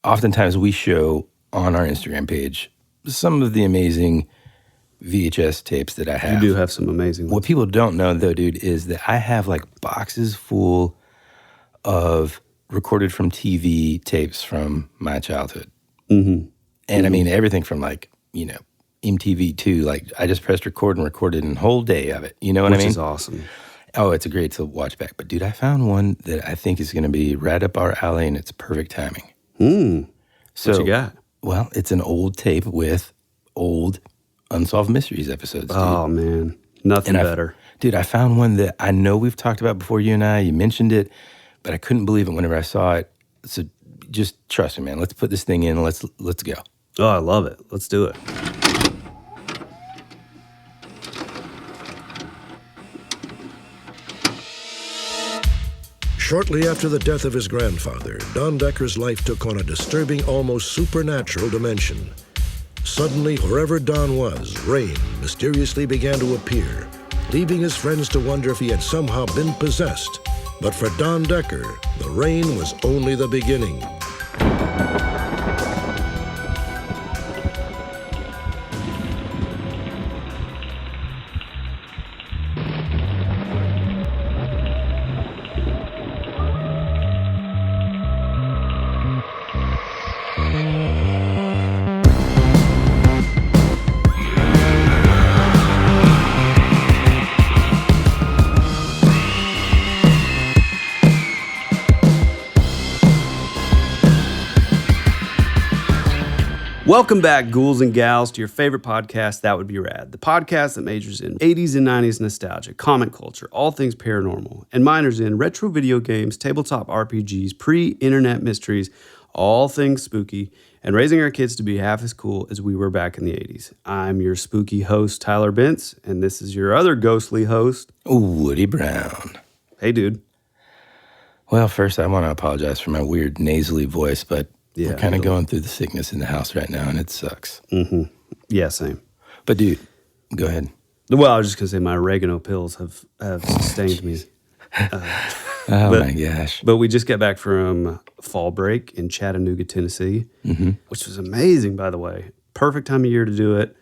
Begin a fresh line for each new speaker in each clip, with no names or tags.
oftentimes we show on our Instagram page some of the amazing VHS tapes that I have.
You do have some amazing ones.
What people don't know, though, dude, is that I have like boxes full of recorded from TV tapes from my childhood.
Mm-hmm.
And I mean, everything from like, MTV2, like I just pressed record and recorded a whole day of it. You know what I mean?
Which is awesome.
Oh, it's great to watch back. But dude, I found one that I think is going to be right up our alley and it's perfect timing. So,
what you got?
Well, it's an old tape with old Unsolved Mysteries episodes, dude.
Oh, man. Nothing better.
Dude, I found one that I know we've talked about before, you and I. You mentioned it, but I couldn't believe it whenever I saw it. So just trust me, man. Let's put this thing in and let's go.
Oh, I love it. Let's do it.
Shortly after the death of his grandfather, Don Decker's life took on a disturbing, almost supernatural dimension. Suddenly, wherever Don was, rain mysteriously began to appear, leaving his friends to wonder if he had somehow been possessed. But for Don Decker, the rain was only the beginning.
Welcome back, ghouls and gals, to your favorite podcast, That Would Be Rad, the podcast that majors in 80s and 90s nostalgia, comic culture, all things paranormal, and minors in retro video games, tabletop RPGs, pre-internet mysteries, all things spooky, and raising our kids to be half as cool as we were back in the 80s. I'm your spooky host, Tyler Bentz, and this is your other ghostly host,
Woody Brown.
Hey, dude.
Well, first, I want to apologize for my weird nasally voice, but we're kind of going through the sickness in the house right now, and it sucks.
Mm-hmm. Yeah, same.
But, dude, go ahead.
Well, I was just going to say my oregano pills have sustained me.
My gosh.
But we just got back from fall break in Chattanooga, Tennessee, which was amazing, by the way. Perfect time of year to do it.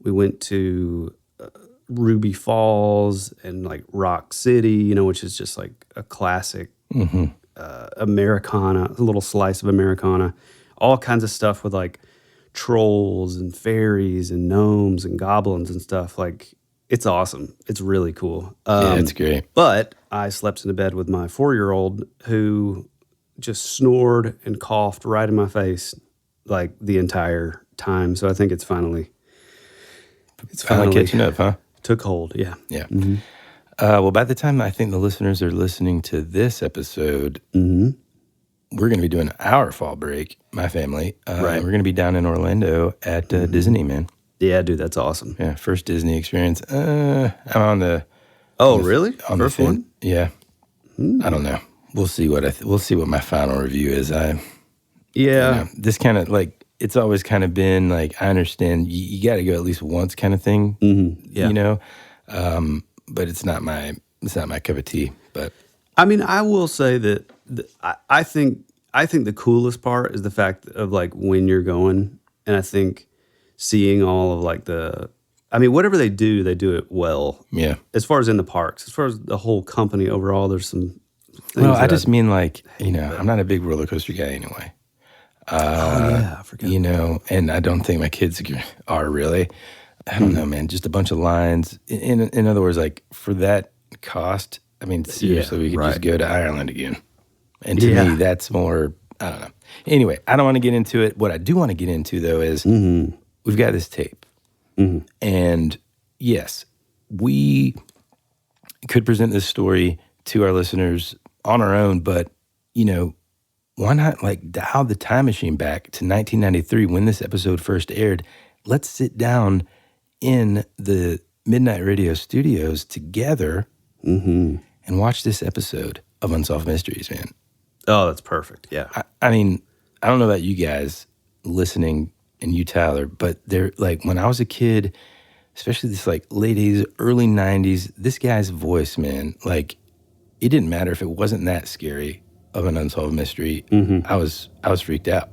We went to Ruby Falls and like Rock City, which is just like a classic Americana, a little slice of Americana. All kinds of stuff with like trolls and fairies and gnomes and goblins and stuff. Like, it's awesome. It's really cool.
Yeah, it's great.
But I slept in the bed with my 4-year-old who just snored and coughed right in my face like the entire time. So I think it's finally
catching up, huh?
Took hold, yeah.
Yeah. Mm-hmm. Well, by the time I think the listeners are listening to this episode, we're going to be doing our fall break, my family.
Right.
We're going to be down in Orlando at Disney, man.
Yeah, dude, that's awesome.
Yeah, first Disney experience. I'm on the...
Really?
On
First
the
one?
Yeah. I don't know. We'll see what we'll see what my final review is. This kind of like, it's always kind of been like, I understand you got to go at least once kind of thing.
Yeah.
But it's not my cup of tea. But
I mean, I will say that I think the coolest part is the fact of like when you're going, and I think seeing all of like whatever they do it well. Yeah. As far as in the parks, as far as the whole company overall, there's some things.
Well, I just mean like, I'm not a big roller coaster guy anyway.
I forgot.
And I don't think my kids are really. I don't know, man. Just a bunch of lines. In other words, like for that cost, I mean, seriously, we could just go to Ireland again. And to me, that's more, I don't know. Anyway, I don't want to get into it. What I do want to get into, though, is we've got this tape. And yes, we could present this story to our listeners on our own, but, why not like dial the time machine back to 1993 when this episode first aired? Let's sit down in the Midnight Radio studios together and watch this episode of Unsolved Mysteries, man.
Oh, that's perfect. Yeah.
I mean, I don't know about you guys listening and you, Tyler, but they're like, when I was a kid, especially this like late 80s, early 90s, this guy's voice, man, like it didn't matter if it wasn't that scary of an unsolved mystery. I was freaked out.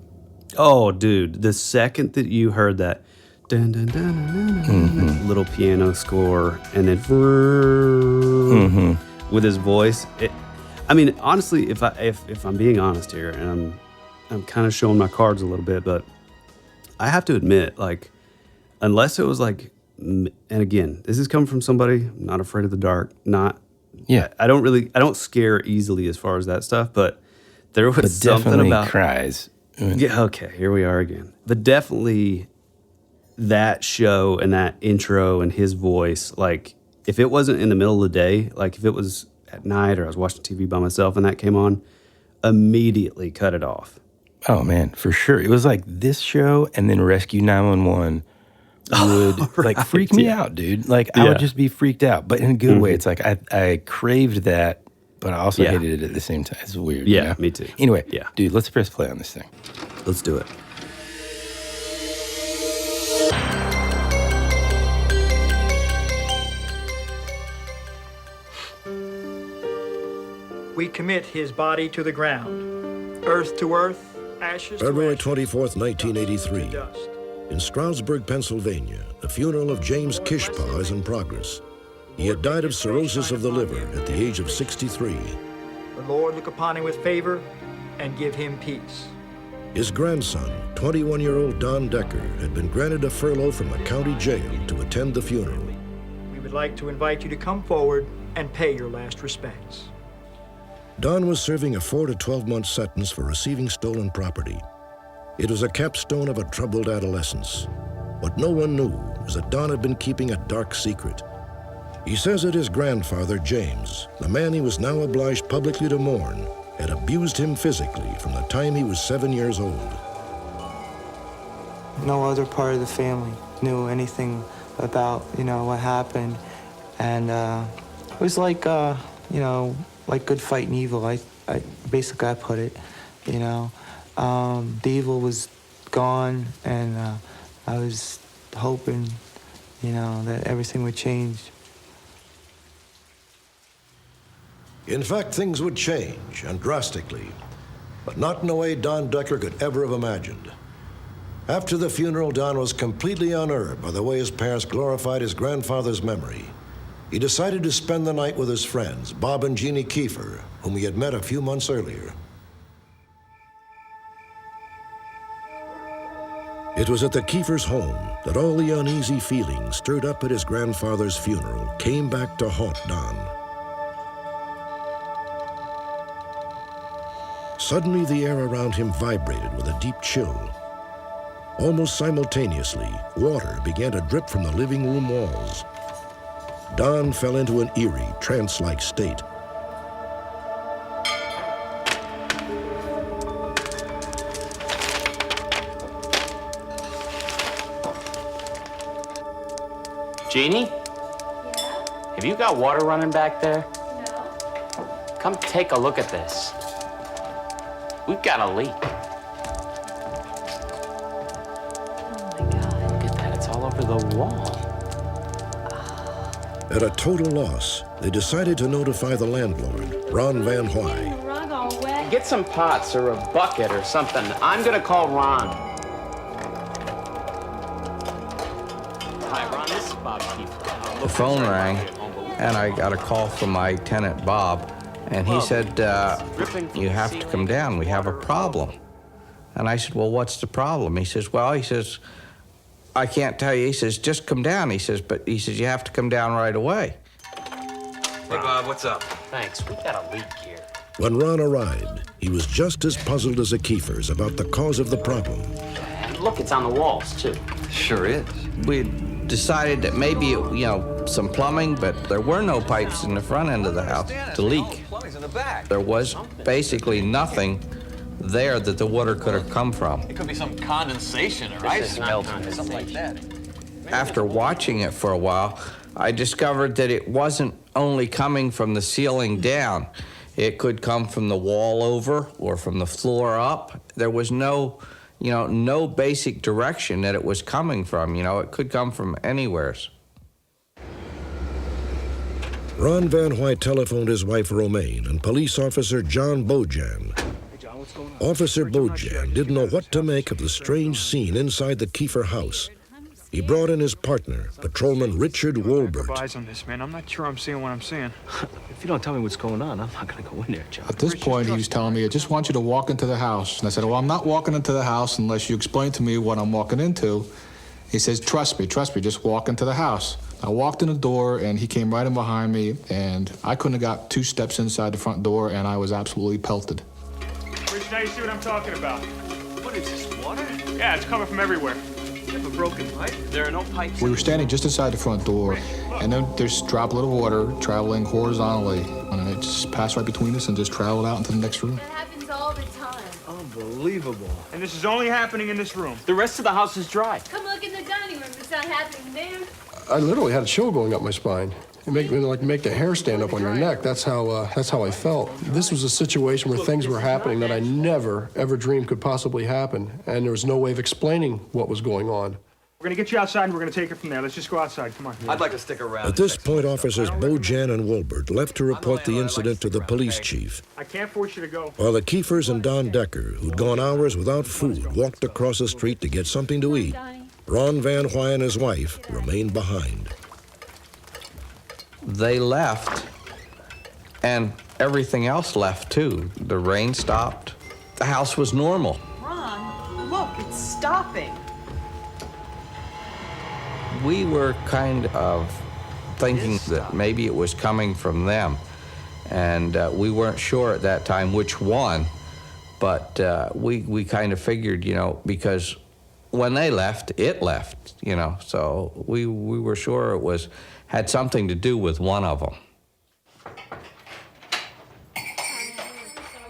Oh, dude, the second that you heard that dun, dun, dun, dun, dun, dun, little piano score and then with his voice, I mean, honestly, if I'm being honest here, and I'm kind of showing my cards a little bit, but I have to admit, like, unless it was like, and again, this is coming from somebody not afraid of the dark, I don't scare easily as far as that stuff, but there was something about
cries.
Yeah, okay, here we are again. But definitely that show and that intro and his voice, like, if it wasn't in the middle of the day, like if it was at night or I was watching TV by myself and that came on, immediately cut it off.
Oh, man, for sure. It was like this show and then Rescue 911 would like freak me out, dude. Like I would just be freaked out, but in a good way. It's like I craved that, but I also hated it at the same time. It's weird.
Yeah,
you know?
me too.
Anyway, dude, let's press play on this thing.
Let's do it.
We commit his body to the ground, earth to earth, ashes to
February
ashes,
24th,
dust
1983.
to dust.
In Stroudsburg, Pennsylvania, the funeral of James Kishpaw is in progress. He had died of cirrhosis of the liver at the age of 63.
The Lord look upon him with favor and give him peace.
His grandson, 21-year-old Don Decker, had been granted a furlough from the county jail to attend the funeral.
We would like to invite you to come forward and pay your last respects.
Don was serving a 4 to 12-month sentence for receiving stolen property. It was a capstone of a troubled adolescence. What no one knew was that Don had been keeping a dark secret. He says that his grandfather, James, the man he was now obliged publicly to mourn, had abused him physically from the time he was 7 years old.
No other part of the family knew anything about, what happened. And it was like, like good fighting evil. I basically put it, the evil was gone, and I was hoping, that everything would change.
In fact, things would change, and drastically, but not in a way Don Decker could ever have imagined. After the funeral, Don was completely unnerved by the way his parents glorified his grandfather's memory. He decided to spend the night with his friends, Bob and Jeannie Kiefer, whom he had met a few months earlier. It was at the Kiefers' home that all the uneasy feelings stirred up at his grandfather's funeral came back to haunt Don. Suddenly, the air around him vibrated with a deep chill. Almost simultaneously, water began to drip from the living room walls. Don fell into an eerie, trance-like state.
Jeannie? Yeah? Have you got water running back there? No. Come take a look at this. We've got a leak.
Oh my God.
Look at that, it's all over the wall.
At a total loss, they decided to notify the landlord, Ron Van Hoy.
The rug all wet.
Get some pots or a bucket or something. I'm gonna call Ron. Hi, Ron, this is Bob Kiefer.
The phone rang, and I got a call from my tenant, Bob, and he said, you have to come down, we have a problem. And I said, well, what's the problem? He says, I can't tell you. He says, just come down. He says, you have to come down right away.
Hey, Bob, what's up?
Thanks, we got a leak here.
When Ron arrived, he was just as puzzled as the Kiefers about the cause of the problem.
And look, it's on the walls, too.
Sure is.
We decided that maybe, some plumbing, but there were no pipes in the front end of the house to leak.
Plumbing's in the back.
There was basically nothing there that the water could have come from.
It could be some condensation or ice melting or something like that.
After watching it for a while, I discovered that it wasn't only coming from the ceiling down. It could come from the wall over or from the floor up. There was no basic direction that it was coming from. It could come from anywheres. Ron Van Hoy telephoned his wife, Romaine, and police officer John Bojan.
Officer Bojan didn't know what to make of the strange scene inside the Kiefer house. He brought in his partner, Patrolman Richard Wolbert.
Eyes on this, man. I'm not sure I'm seeing what I'm seeing.
If you don't tell me what's going on, I'm not going to go in there, John.
At this point, he was telling me, I just want you to walk into the house. And I said, well, I'm not walking into the house unless you explain to me what I'm walking into. He says, trust me, just walk into the house. I walked in the door, and he came right in behind me, and I couldn't have got 2 steps inside the front door, and I was absolutely pelted.
Rich, now you see what I'm talking about.
What is this, water?
Yeah, it's coming from everywhere.
You have a broken pipe? There are no pipes.
We were standing just inside the front door, and then there's a droplet of water traveling horizontally, and it just passed right between us and just traveled out into the next room.
That happens all the time.
Unbelievable.
And this is only happening in this room.
The rest of the house is dry.
Come look in the dining room. It's not happening there.
I literally had a chill going up my spine. It make the hair stand up on your neck. That's how I felt. This was a situation where things were happening that I never, ever dreamed could possibly happen, and there was no way of explaining what was going on.
We're gonna get you outside and we're gonna take it from there. Let's just go outside. Come on.
I'd like to stick around.
At this point, officers Bojan and Wolbert left to report the incident to the police chief,
I can't force you to go.
while the Kiefers and Don Decker, who'd gone hours without food, walked across the street to get something to eat. Ron Van Hoy and his wife remained behind.
They left, and everything else left too. The rain stopped. The house was normal.
Ron, look, it's stopping.
We were kind of thinking that maybe it was coming from them, and we weren't sure at that time which one, but we kind of figured, because when they left, it left, so we were sure it had something to do with one of them.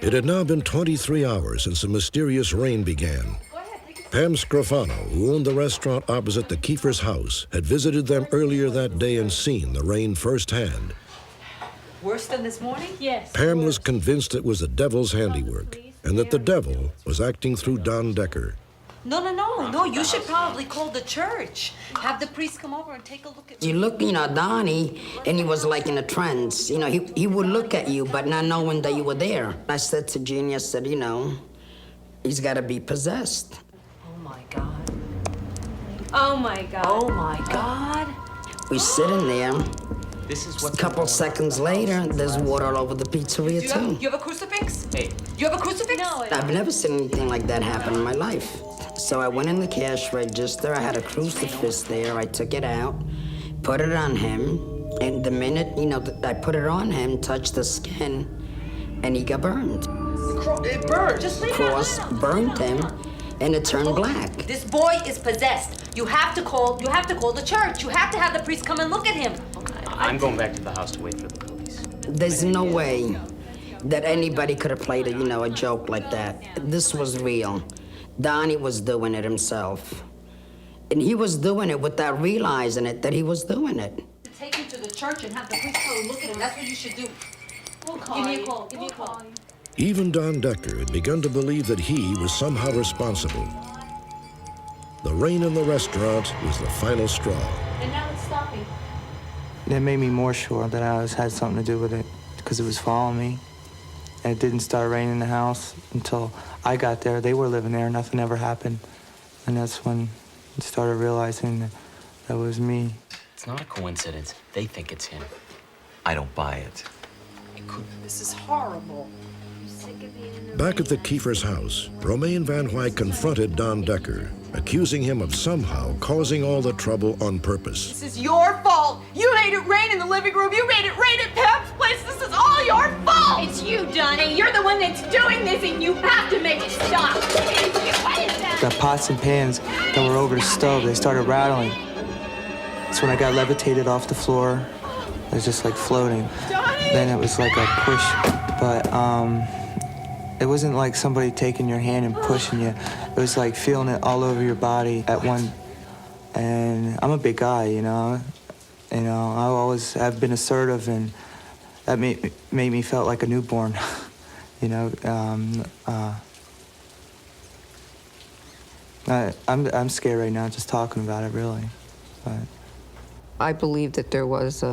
It had now been 23 hours since the mysterious rain began. Pam Scrofano, who owned the restaurant opposite the Kiefers' house, had visited them earlier that day and seen the rain firsthand.
Worse than this morning?
Yes.
Pam was convinced it was the devil's handiwork, and that the devil was acting through Don Decker.
No, you should probably call the church. Have the priest come over and take a look at you.
You look, Donnie, and he was like in a trance. He would look at you, but not knowing that you were there. I said to Jeannie, I said, he's got to be possessed.
Oh, my God.
Oh my God.
Oh, my God.
We sitting there.
This is
A
what.
couple seconds later, there's water all over the pizzeria, too.
You have a crucifix?
Hey.
You have a crucifix?
No.
I've never seen anything like that happen in my life. So I went in the cash register. I had a crucifix there. I took it out, put it on him, and the minute, I put it on him, touched the skin, and he got burned.
It burned. Just leave
Cross burned him, and it turned black.
This boy is possessed. You have to call the church. You have to have the priest come and look at him.
I'm going back to the house to wait for the police.
There's no way that anybody could have played a joke like that. This was real. Donnie was doing it himself. And he was doing it without realizing it, that he was doing it.
Take him to the church and have the priest come and look at him. That's what you should do.
We'll call
Give me a
you.
call.
We'll call you.
Even Don Decker had begun to believe that he was somehow responsible. The rain in the restaurant was the final straw.
And now it's stopping.
That made me more sure that I had something to do with it, because it was following me. And it didn't start raining in the house until I got there. They were living there. Nothing ever happened. And that's when I started realizing that was me.
It's not a coincidence. They think it's him. I don't buy it.
This is horrible.
Back at the Kiefers' house, Romaine Van Hoy confronted Don Decker, accusing him of somehow causing all the trouble on purpose.
This is your fault. You made it rain in the living room. You made it rain at Pam's place. This is all your fault.
It's you, Donnie. You're the one that's doing this, and you have to make it stop. It's you. What is that?
The pots and pans that were over the stove, they started rattling. That's when I got levitated off the floor. It was just like floating. Then it was like a push, but it wasn't like somebody taking your hand and pushing you. It was like feeling it all over your body at one. And I'm a big guy, I always have been assertive, and that made me felt like a newborn, I'm scared right now just talking about it, really. But
I believe that there was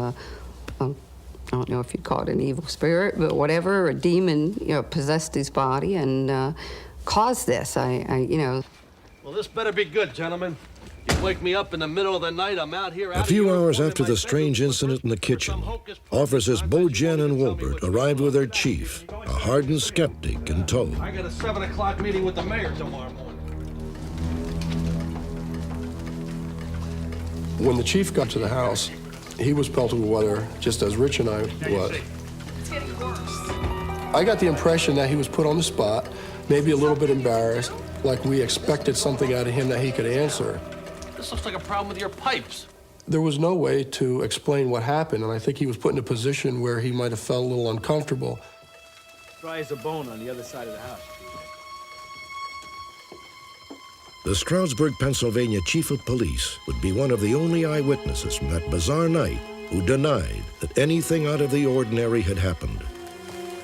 I don't know if you'd call it an evil spirit, but whatever, a demon, possessed his body and caused this.
Well, this better be good, gentlemen. You wake me up in the middle of the night, I'm out here.
A few hours after the strange incident in the kitchen, officers Bojan and Wolbert arrived with their chief, a hardened skeptic, in tow.
I got a 7 o'clock meeting with the mayor tomorrow morning.
When the chief got to the house, he was pelted with weather, just as Rich and I was.
It's getting worse.
I got the impression that he was put on the spot, maybe a little bit embarrassed, like we expected something out of him that he could answer.
This looks like a problem with your pipes.
There was no way to explain what happened, and I think he was put in a position where he might have felt a little uncomfortable.
Dry as a bone on the other side of the house.
The Stroudsburg, Pennsylvania chief of police would be one of the only eyewitnesses from that bizarre night who denied that anything out of the ordinary had happened.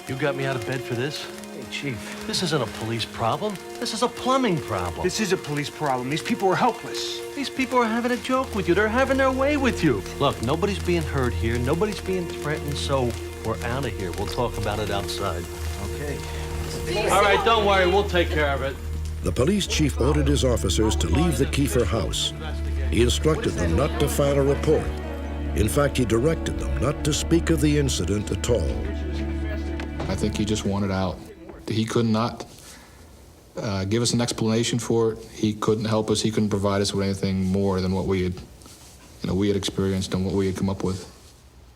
You got me out of bed for this? Hey, Chief, this isn't a police problem. This is a plumbing problem.
This is a police problem. These people are helpless.
These people are having a joke with you. They're having their way with you. Look, nobody's being hurt here. Nobody's being threatened, so we're out of here. We'll talk about it outside.
Okay.
All right, don't worry. We'll take care of it.
The police chief ordered his officers to leave the Kiefer house. He instructed them not to file a report. In fact, he directed them not to speak of the incident at all.
I think he just wanted out. He could not give us an explanation for it. He couldn't help us. He couldn't provide us with anything more than what we had experienced and what we had come up with.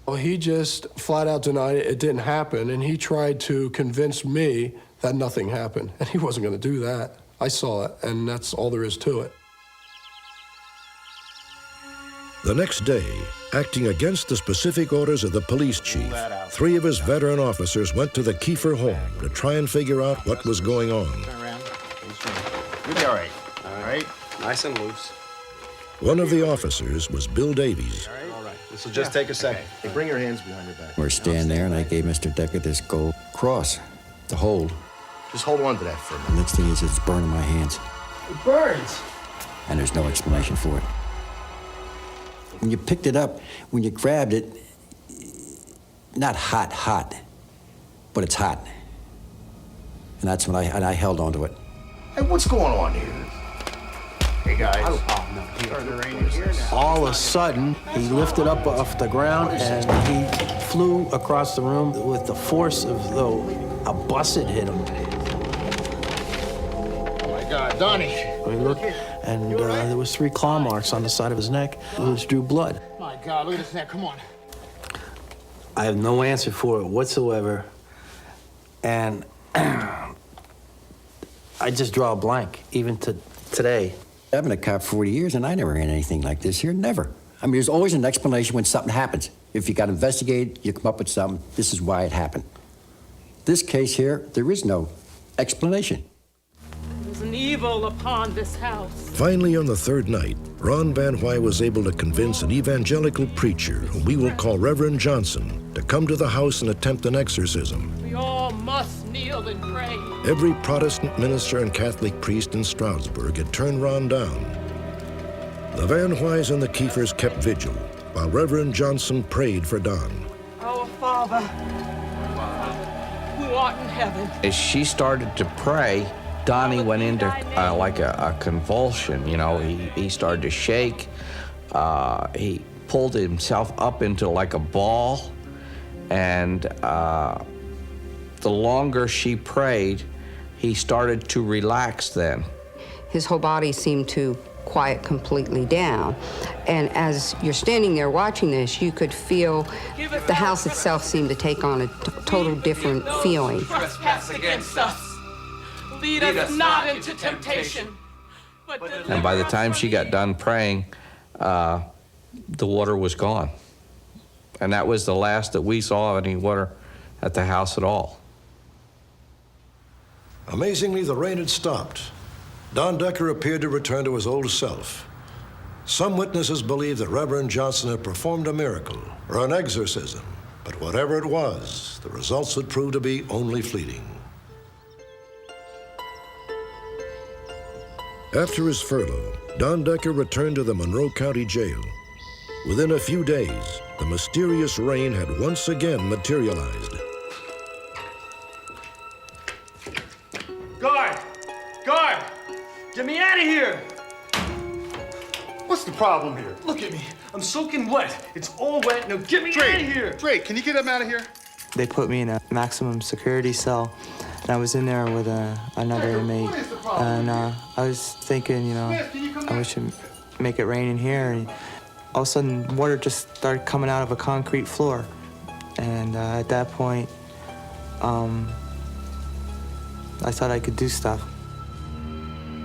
Well, he just flat out denied it. It didn't happen, and he tried to convince me that nothing happened, and he wasn't going to do that. I saw it, and that's all there is to it.
The next day, acting against the specific orders of the police chief, 3 of his veteran officers went to the Kiefer home to try and figure out what was going on.
Turn around. You'll be all right. All right?
Nice and loose.
One of the officers was Bill Davies.
All right. This will just take a second. Hey, bring your hands behind your back.
We're standing there, and I gave Mr. Decker this gold cross to hold.
Just hold on to that for a
The
minute.
next thing is it's burning my hands,
It burns.
and there's no explanation for it. When you picked it up, when you grabbed it, not hot, but it's hot. And that's when I held onto it.
Hey, what's going on here? Hey, guys.
All of a sudden, he lifted up off the ground and he flew across the room with the force of though a bus had hit him.
Oh, my God. Donnie.
I looked, and there was 3 claw marks on the side of his neck, which drew blood.
My God, look at this neck. Come on.
I have no answer for it whatsoever, and I just draw a blank, even to today.
I've been a cop 40 years, and I never had anything like this here, never. I mean, there's always an explanation when something happens. If you got investigated, you come up with something, this is why it happened. This case here, there is no explanation.
There's an evil upon this house.
Finally, on the 3rd night, Ron Van Wy was able to convince an evangelical preacher, whom we will call Reverend Johnson, to come to the house and attempt an exorcism.
We all must kneel and pray.
Every Protestant minister and Catholic priest in Stroudsburg had turned Ron down. The Van Wys and the Kiefers kept vigil, while Reverend Johnson prayed for Don.
Our Father, who art in heaven.
As she started to pray, Donnie went into like a convulsion, you know. He started to shake. He pulled himself up into like a ball. And the longer she prayed, he started to relax then.
His whole body seemed to quiet completely down. And as you're standing there watching this, you could feel the house itself seemed to take on a total different feeling.
Trespass against us. Lead us not into temptation.
And by the time she got done praying, the water was gone. And that was the last that we saw of any water at the house at all.
Amazingly, the rain had stopped. Don Decker appeared to return to his old self. Some witnesses believe that Reverend Johnson had performed a miracle or an exorcism, but whatever it was, the results would prove to be only fleeting. After his furlough, Don Decker returned to the Monroe County Jail. Within a few days, the mysterious rain had once again materialized.
Guard! Guard! Get me out of here! What's the problem here? Look at me. I'm soaking wet. It's all wet. Now get me out of here!
Drake, can you get him out of here?
They put me in a maximum security cell, and I was in there with another inmate. And I was thinking, you know, I wish I'd make it rain in here. And all of a sudden, water just started coming out of a concrete floor. And at that point, I thought I could do stuff.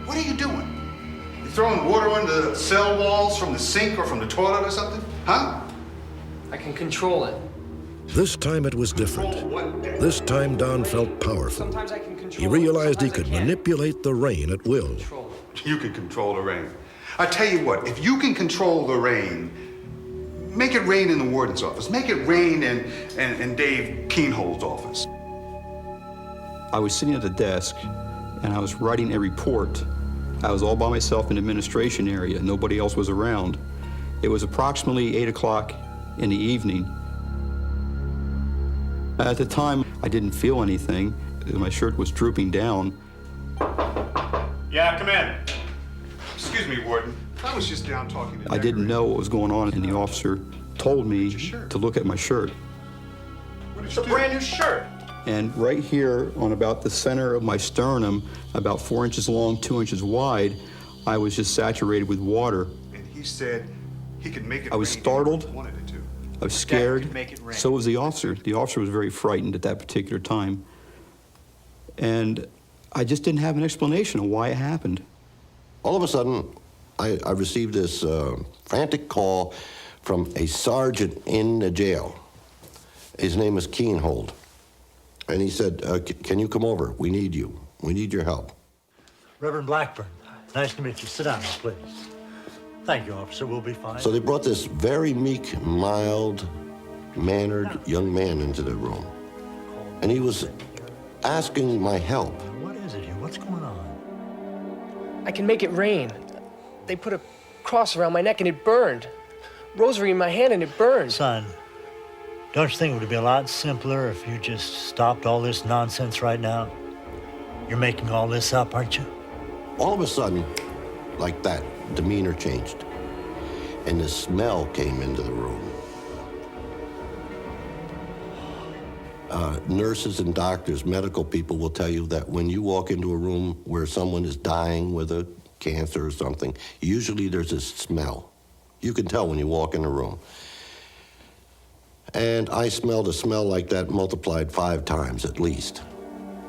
What are you doing? You throwing water on the cell walls from the sink or from the toilet or something? Huh?
I can control it.
This time it was different. This time Don felt powerful. He realized he could manipulate the rain at will.
You can control the rain. I tell you what, if you can control the rain, make it rain in the warden's office. Make it rain in Dave Keenhold's office.
I was sitting at the desk and I was writing a report. I was all by myself in the administration area. Nobody else was around. It was approximately 8 o'clock in the evening. At the time, I didn't feel anything. My shirt was drooping down.
Yeah, come in. Excuse me, Warden. I was just down talking to
I didn't know what was going on, and the officer told me to look at my shirt.
It's a brand new shirt.
And right here, on about the center of my sternum, about 4 inches long, 2 inches wide, I was just saturated with water.
And he said he could make it
I was
rain
startled.
if he wanted it to.
I was scared.
Could make it rain.
So was the officer. The officer was very frightened at that particular time. And I just didn't have an explanation of why it happened.
All of a sudden, I received this frantic call from a sergeant in the jail. His name is Keenhold. And he said, can you come over? We need you. We need your help.
Reverend Blackburn, nice to meet you. Sit down, please. Thank you, officer. We'll be fine.
So they brought this very meek, mild-mannered young man into the room. And he was asking my help.
What is it here? What's going on?
I can make it rain. They put a cross around my neck and it burned. Rosary in my hand and it burned.
Son, don't you think it would be a lot simpler if you just stopped all this nonsense right now? You're making all this up, aren't you?
All of a sudden, like that, demeanor changed. And the smell came into the room. Nurses and doctors, medical people will tell you that when you walk into a room where someone is dying with a cancer or something, usually there's a smell. You can tell when you walk in a room. And I smelled a smell like that multiplied 5 times at least.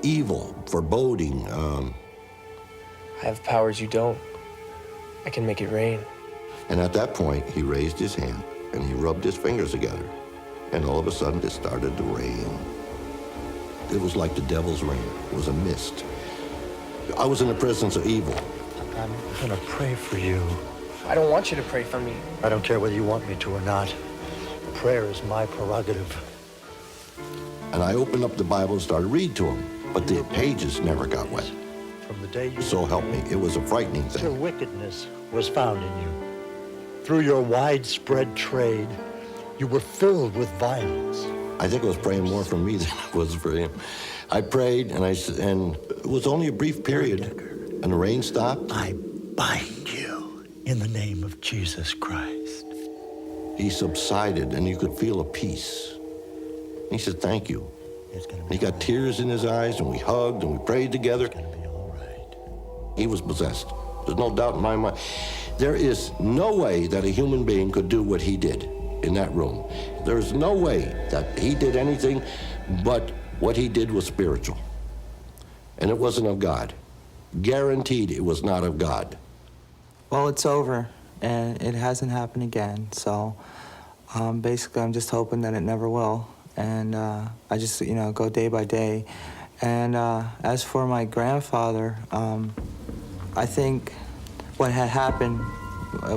Evil, foreboding.
I have powers you don't. I can make it rain.
And at that point, he raised his hand and he rubbed his fingers together. And all of a sudden, it started to rain. It was like the devil's rain. It was a mist. I was in the presence of evil.
I'm gonna pray for you.
I don't want you to pray for me.
I don't care whether you want me to or not. Prayer is my prerogative.
And I opened up the Bible and started reading to him, but the pages never got wet.
From the day you...
So help me, it was a frightening thing.
Your wickedness was found in you. Through your widespread trade, you were filled with violence.
I think I was praying more for me than it was for him. I prayed, and it was only a brief period, and the rain stopped.
I bind you in the name of Jesus Christ.
He subsided, and you could feel a peace. He said, thank you. He got tears in his eyes, and we hugged, and we prayed together.
It's gonna be all right.
He was possessed. There's no doubt in my mind. There is no way that a human being could do what he did in that room. There's no way that he did anything but what he did was spiritual. And it wasn't of God. Guaranteed it was not of God.
Well, it's over, and it hasn't happened again. So basically, I'm just hoping that it never will. And I just, go day by day. And as for my grandfather, I think what had happened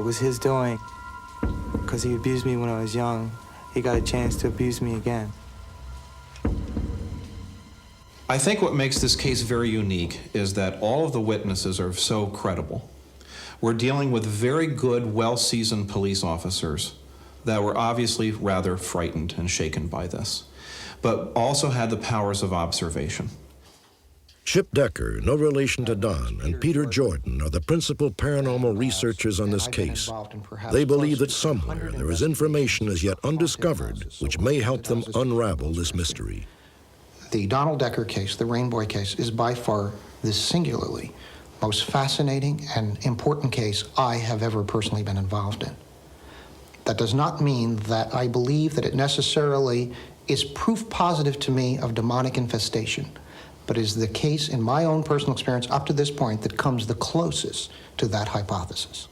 was his doing, because he abused me when I was young. He got a chance to abuse me again.
I think what makes this case very unique is that all of the witnesses are so credible. We're dealing with very good, well-seasoned police officers. that were obviously rather frightened and shaken by this, but also had the powers of observation.
Chip Decker, no relation to Don, and Peter Jordan are the principal paranormal researchers on this case. They believe that somewhere there is information as yet undiscovered which may help them unravel this mystery.
The Donald Decker case, the Rainboy case, is by far the singularly most fascinating and important case I have ever personally been involved in. That does not mean that I believe that it necessarily is proof positive to me of demonic infestation, but is the case in my own personal experience up to this point that comes the closest to that hypothesis.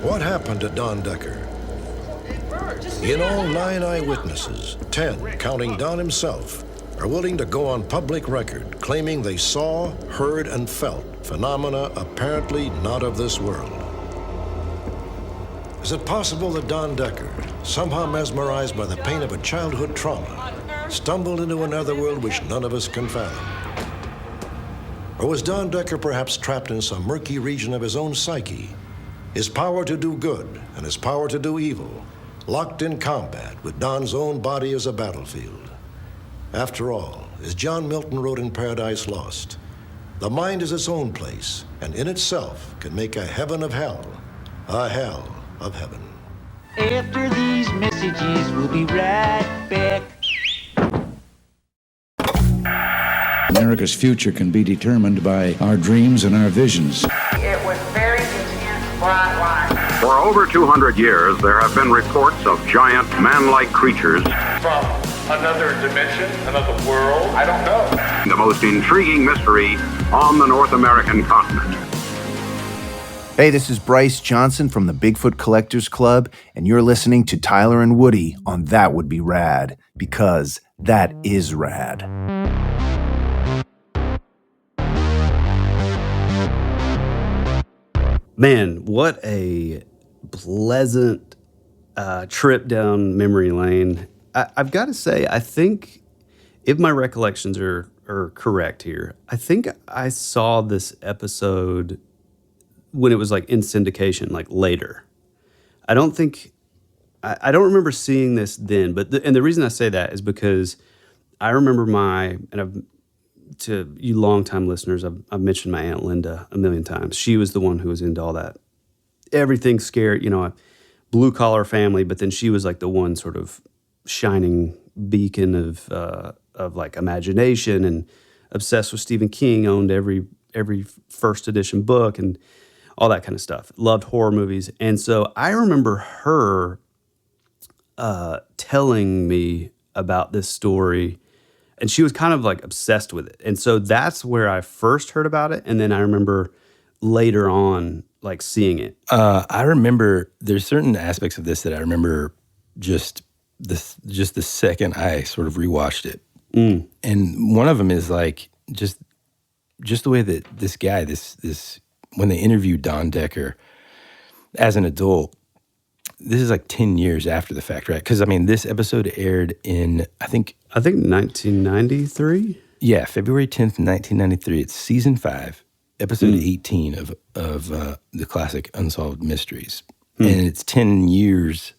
What happened to Don Decker? In all, 9 eyewitnesses, 10, counting Don himself, are willing to go on public record claiming they saw, heard, and felt phenomena apparently not of this world. Is it possible that Don Decker, somehow mesmerized by the pain of a childhood trauma, stumbled into another world which none of us can fathom? Or was Don Decker perhaps trapped in some murky region of his own psyche, his power to do good and his power to do evil, locked in combat with Don's own body as a battlefield? After all, as John Milton wrote in Paradise Lost, the mind is its own place, and in itself can make a heaven of hell, a hell of heaven.
After these messages, we'll be right back.
America's future can be determined by our dreams and our visions.
It was very intense, bright light.
For over 200 years, there have been reports of giant man-like creatures.
From another dimension, another world, I don't know.
The most intriguing mystery on the North American continent.
Hey, this is Bryce Johnson from the Bigfoot Collectors Club, and you're listening to Tyler and Woody on That Would Be Rad, because that is rad.
Man, what a pleasant trip down memory lane. I've got to say, I think, if my recollections are correct here, I think I saw this episode when it was like in syndication, like later. I don't remember seeing this then, but the reason I say that is because I remember to you longtime listeners, I've mentioned my Aunt Linda a million times. She was the one who was into all that. Everything scared, a blue-collar family, but then she was like the one sort of shining beacon of like imagination, and obsessed with Stephen King, owned every first edition book and all that kind of stuff. Loved horror movies. And so I remember her telling me about this story, and she was kind of like obsessed with it. And so that's where I first heard about it. And then I remember later on like seeing it.
I remember there's certain aspects of this that I remember just the second I sort of rewatched it.
Mm.
And one of them is like just the way that this guy, this when they interviewed Don Decker as an adult, this is like 10 years after the fact, right? Because, I mean, this episode aired in, I think
1993?
Yeah, February 10th, 1993. It's season 5, episode 18 of the classic Unsolved Mysteries. And it's 10 years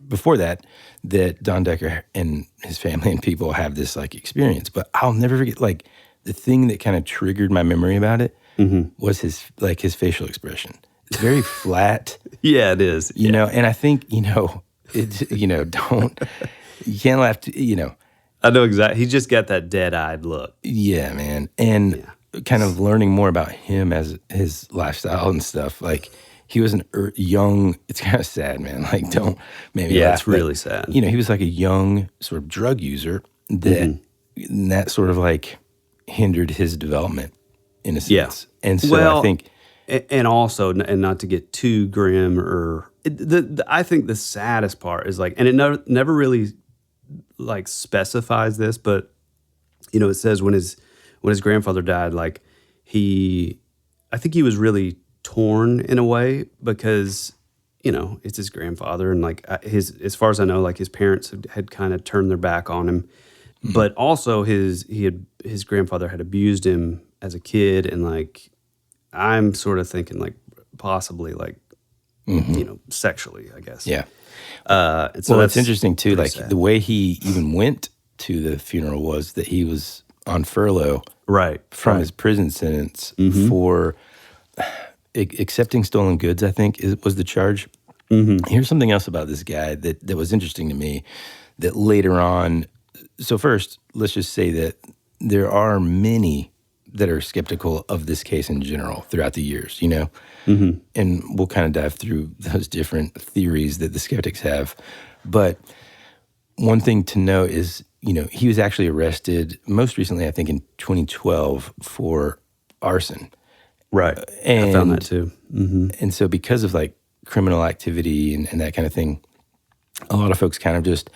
before that Don Decker and his family and people have this, like, experience. But I'll never forget, like, the thing that kind of triggered my memory about it was his facial expression. It's very flat.
Yeah, it is.
You know, and I think, it's, you can't laugh,
I know exactly. He just got that dead-eyed look.
Yeah, man. And kind of learning more about him as his lifestyle and stuff. Like, he was young, it's kind of sad, man. Like, don't maybe laugh.
It's really sad.
He was like a young sort of drug user that sort of like hindered his development in a sense.
Yeah.
And so I think...
And also, and not to get too grim, I think the saddest part is like, and it never really like specifies this, but it says when his grandfather died, like I think he was really torn in a way because it's his grandfather, and like as far as I know, like his parents had kind of turned their back on him, but also his grandfather had abused him as a kid, and like I'm sort of thinking like possibly like, sexually, I guess.
Yeah.
And so
well, it's interesting too. Like
sad.
the way he even went to the funeral was that he was on furlough, from his prison sentence for accepting stolen goods. I think was the charge. Here's something else about this guy that was interesting to me. That later on, so first, let's just say that there are many that are skeptical of this case in general throughout the years, and we'll kind of dive through those different theories that the skeptics have. But one thing to note is, he was actually arrested most recently, I think in 2012 for arson.
Right.
And,
I found that too.
And so because of like criminal activity and that kind of thing, a lot of folks kind of just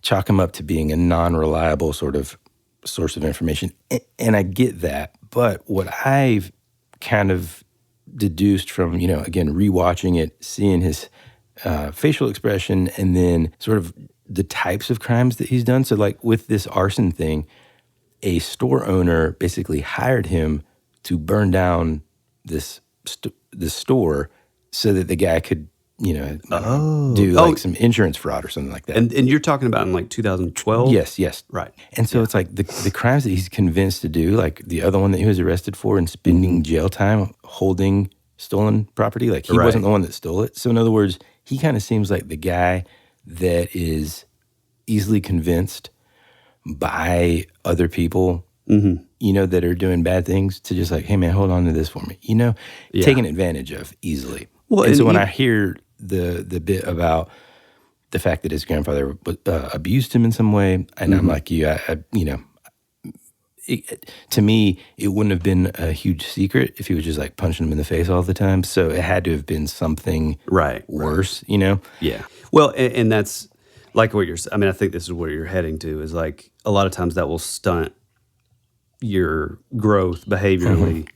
chalk him up to being a non-reliable sort of source of information. And I get that. But what I've kind of deduced from, again, rewatching it, seeing his facial expression, and then sort of the types of crimes that he's done. So like with this arson thing, a store owner basically hired him to burn down this store so that the guy could, do like some insurance fraud or something like that.
And you're talking about in like 2012?
Yes.
Right.
And so it's like the crimes that he's convinced to do, like the other one that he was arrested for and spending jail time holding stolen property, like he wasn't the one that stole it. So in other words, he kind of seems like the guy that is easily convinced by other people, that are doing bad things to just like, hey man, hold on to this for me, taken advantage of easily. Well, and so when I hear the bit about the fact that his grandfather abused him in some way, and I'm like you, to me, it wouldn't have been a huge secret if he was just like punching him in the face all the time. So it had to have been something worse,
Yeah. Well, and that's like what I think this is where you're heading to, is like a lot of times that will stunt your growth behaviorally.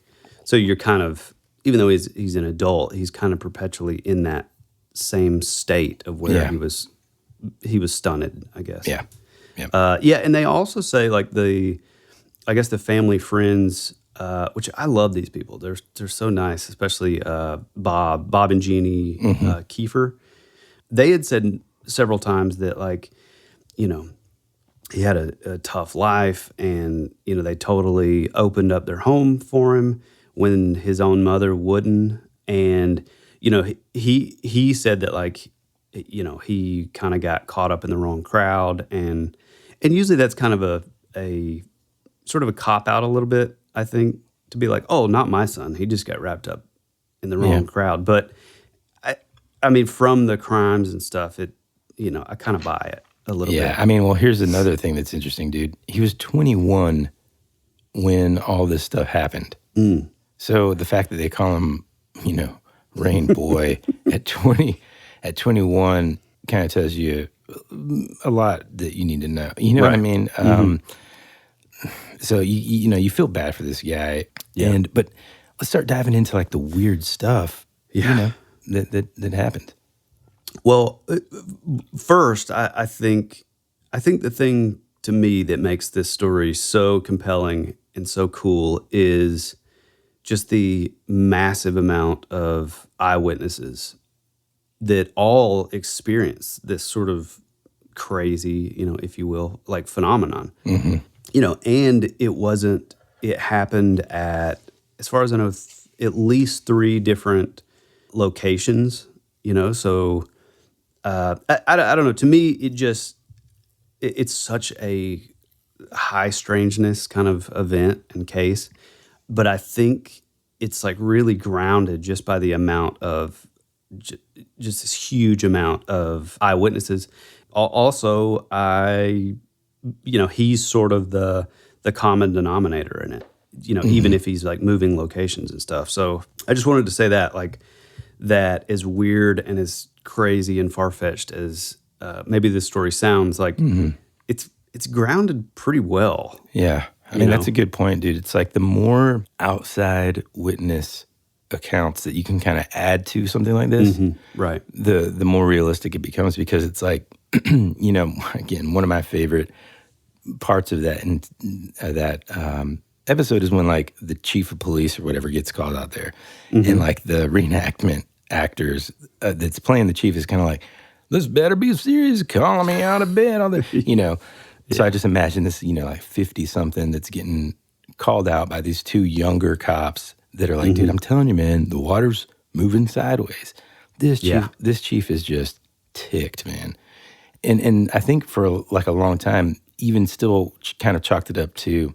So you're kind of, even though he's an adult, he's kind of perpetually in that same state of where he was stunted, I guess.
Yeah.
And they also say like the family friends, which I love these people. They're so nice, especially Bob and Jeannie Kiefer. They had said several times that like, he had a tough life, and they totally opened up their home for him when his own mother wouldn't. And he said that like, he kind of got caught up in the wrong crowd, and usually that's kind of a sort of a cop out a little bit, I think, to be like, oh, not my son, he just got wrapped up in the wrong crowd. But I mean, from the crimes and stuff, I kind of buy it a little bit.
Yeah, I mean, well, here's another thing that's interesting, dude. He was 21 when all this stuff happened. So the fact that they call him, Rain Boy at 21 kind of tells you a lot that you need to know. You know what I mean? So you feel bad for this guy. Yeah. But let's start diving into like the weird stuff. That happened.
Well, first, I think the thing to me that makes this story so compelling and so cool is just the massive amount of eyewitnesses that all experience this sort of crazy, if you will, like phenomenon. And it happened at, as far as I know, at least 3 different locations, so I don't know. To me, it's such a high strangeness kind of event and case, but I think it's like really grounded just by the amount of just this huge amount of eyewitnesses. Also, he's sort of the common denominator in it, even if he's like moving locations and stuff. So I just wanted to say that, like, that as weird and as crazy and far-fetched as maybe this story sounds, like it's grounded pretty well.
Yeah. I mean, that's a good point, dude. It's like the more outside witness accounts that you can kind of add to something like this,
right?
The more realistic it becomes, because it's like, again, one of my favorite parts of that episode is when like the chief of police or whatever gets called out there, and like the reenactment actors that's playing the chief is kind of like, this better be serious, calling me out of bed, all the, So I just imagine this, like 50-something that's getting called out by these two younger cops that are like, dude, I'm telling you, man, the water's moving sideways. This chief is just ticked, man. And I think for like a long time, even still kind of chalked it up to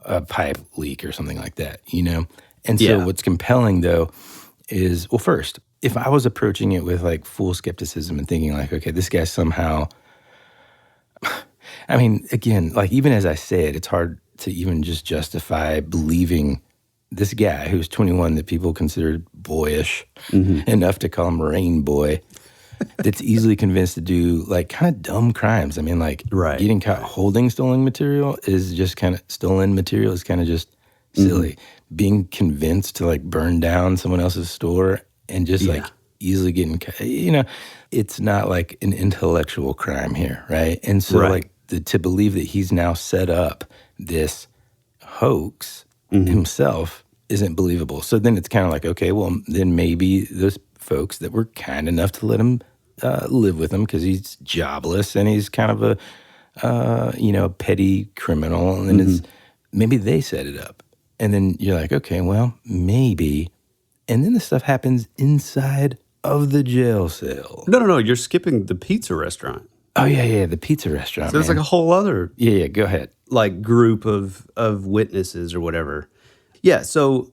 a pipe leak or something like that, And so what's compelling, though, is, well, first, if I was approaching it with like full skepticism and thinking like, okay, this guy somehow, I mean, again, like even as I say it, it's hard to even just justify believing this guy who's 21 that people considered boyish enough to call him Rain Boy, that's easily convinced to do like kind of dumb crimes. I mean, like getting caught holding stolen material is just kind of just silly. Being convinced to like burn down someone else's store and just like easily getting, it's not like an intellectual crime here, right? And so like to believe that he's now set up this hoax himself isn't believable. So then it's kind of like, okay, well, then maybe those folks that were kind enough to let him live with him because he's jobless and he's kind of a petty criminal, and maybe they set it up. And then you're like, okay, well, maybe. And then the stuff happens inside of the jail cell.
No, you're skipping the pizza restaurant.
Oh, yeah, the pizza restaurant.
So there's like a whole other
go ahead.
Like group of witnesses or whatever. Yeah, so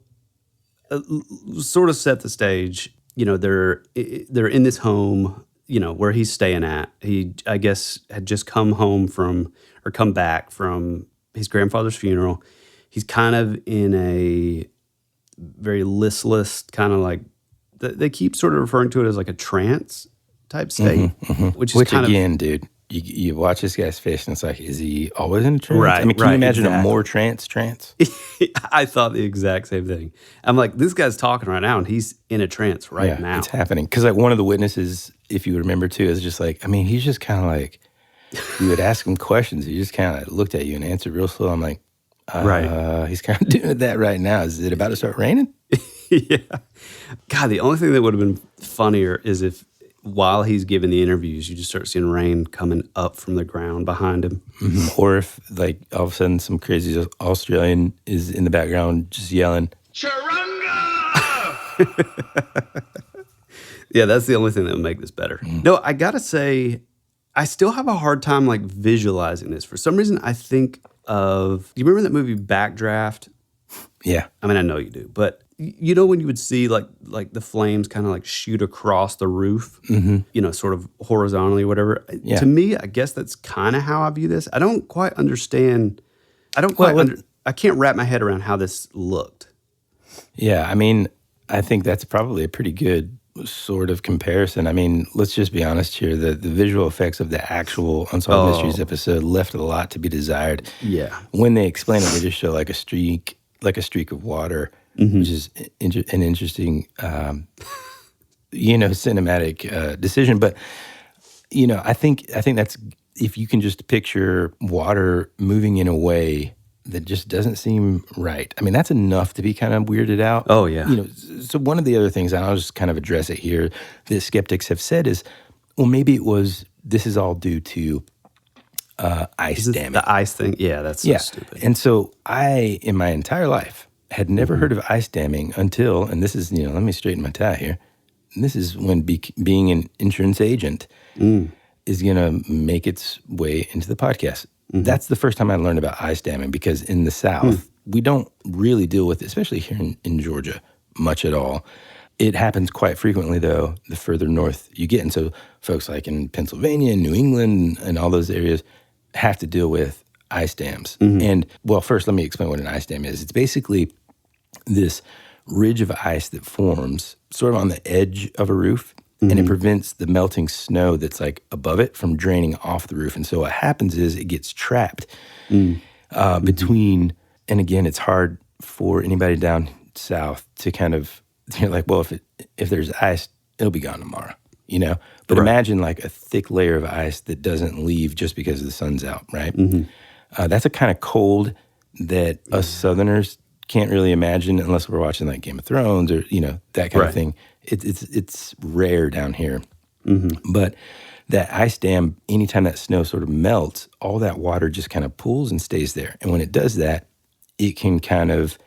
sort of set the stage. They're in this home, where he's staying at. He, I guess, had just come back from his grandfather's funeral. He's kind of in a very listless, kind of like, they keep sort of referring to it as like a trance type state, which
again, dude, you watch this guy's face and it's like, is he always in a trance?
Right.
I mean, can you imagine a more trance?
I thought the exact same thing. I'm like, this guy's talking right now and he's in a trance now.
It's happening. Because like one of the witnesses, if you remember too, is just like, I mean, he's just kind of like, you would ask him questions, he just kind of looked at you and answered real slow. I'm like, he's kind of doing that right now. Is it about to start raining?
Yeah. God, the only thing that would have been funnier is if while he's giving the interviews, you just start seeing rain coming up from the ground behind him.
Or if like all of a sudden some crazy Australian is in the background just yelling,
Charunga! Yeah, that's the only thing that would make this better. No, I gotta say, I still have a hard time like visualizing this. For some reason, I think of, you remember that movie Backdraft?
Yeah.
I mean, I know you do, but when you would see like the flames kind of like shoot across the roof, sort of horizontally, whatever.
Yeah.
To me, I guess that's kind of how I view this. I don't quite understand. I can't wrap my head around how this looked.
Yeah, I mean, I think that's probably a pretty good sort of comparison. I mean, let's just be honest here. The visual effects of the actual Unsolved Mysteries episode left a lot to be desired.
Yeah.
When they explain it, they just show like a streak of water, which is an interesting, cinematic decision. But, I think that's, if you can just picture water moving in a way that just doesn't seem right. I mean, that's enough to be kind of weirded out.
Oh, yeah.
So one of the other things, and I'll just kind of address it here, that skeptics have said is, well, maybe this is all due to ice damming.
The ice thing? Yeah, that's so stupid.
And so I, in my entire life, had never heard of ice damming until, and this is, let me straighten my tie here. And this is when being an insurance agent is going to make its way into the podcast. That's the first time I learned about ice damming, because in the South, we don't really deal with it, especially here in Georgia, much at all. It happens quite frequently, though, the further north you get. And so folks like in Pennsylvania and New England and all those areas have to deal with ice dams. And, well, first, let me explain what an ice dam is. It's basically this ridge of ice that forms sort of on the edge of a roof, and it prevents the melting snow that's like above it from draining off the roof. And so what happens is it gets trapped between, and again, it's hard for anybody down south to kind of, you're like, well, if there's ice, it'll be gone tomorrow, But imagine like a thick layer of ice that doesn't leave just because the sun's out, right? That's a kind of cold that us Southerners can't really imagine unless we're watching like Game of Thrones or, that kind of thing. It's rare down here.
Mm-hmm.
But that ice dam, anytime that snow sort of melts, all that water just kind of pools and stays there. And when it does that, it can kind of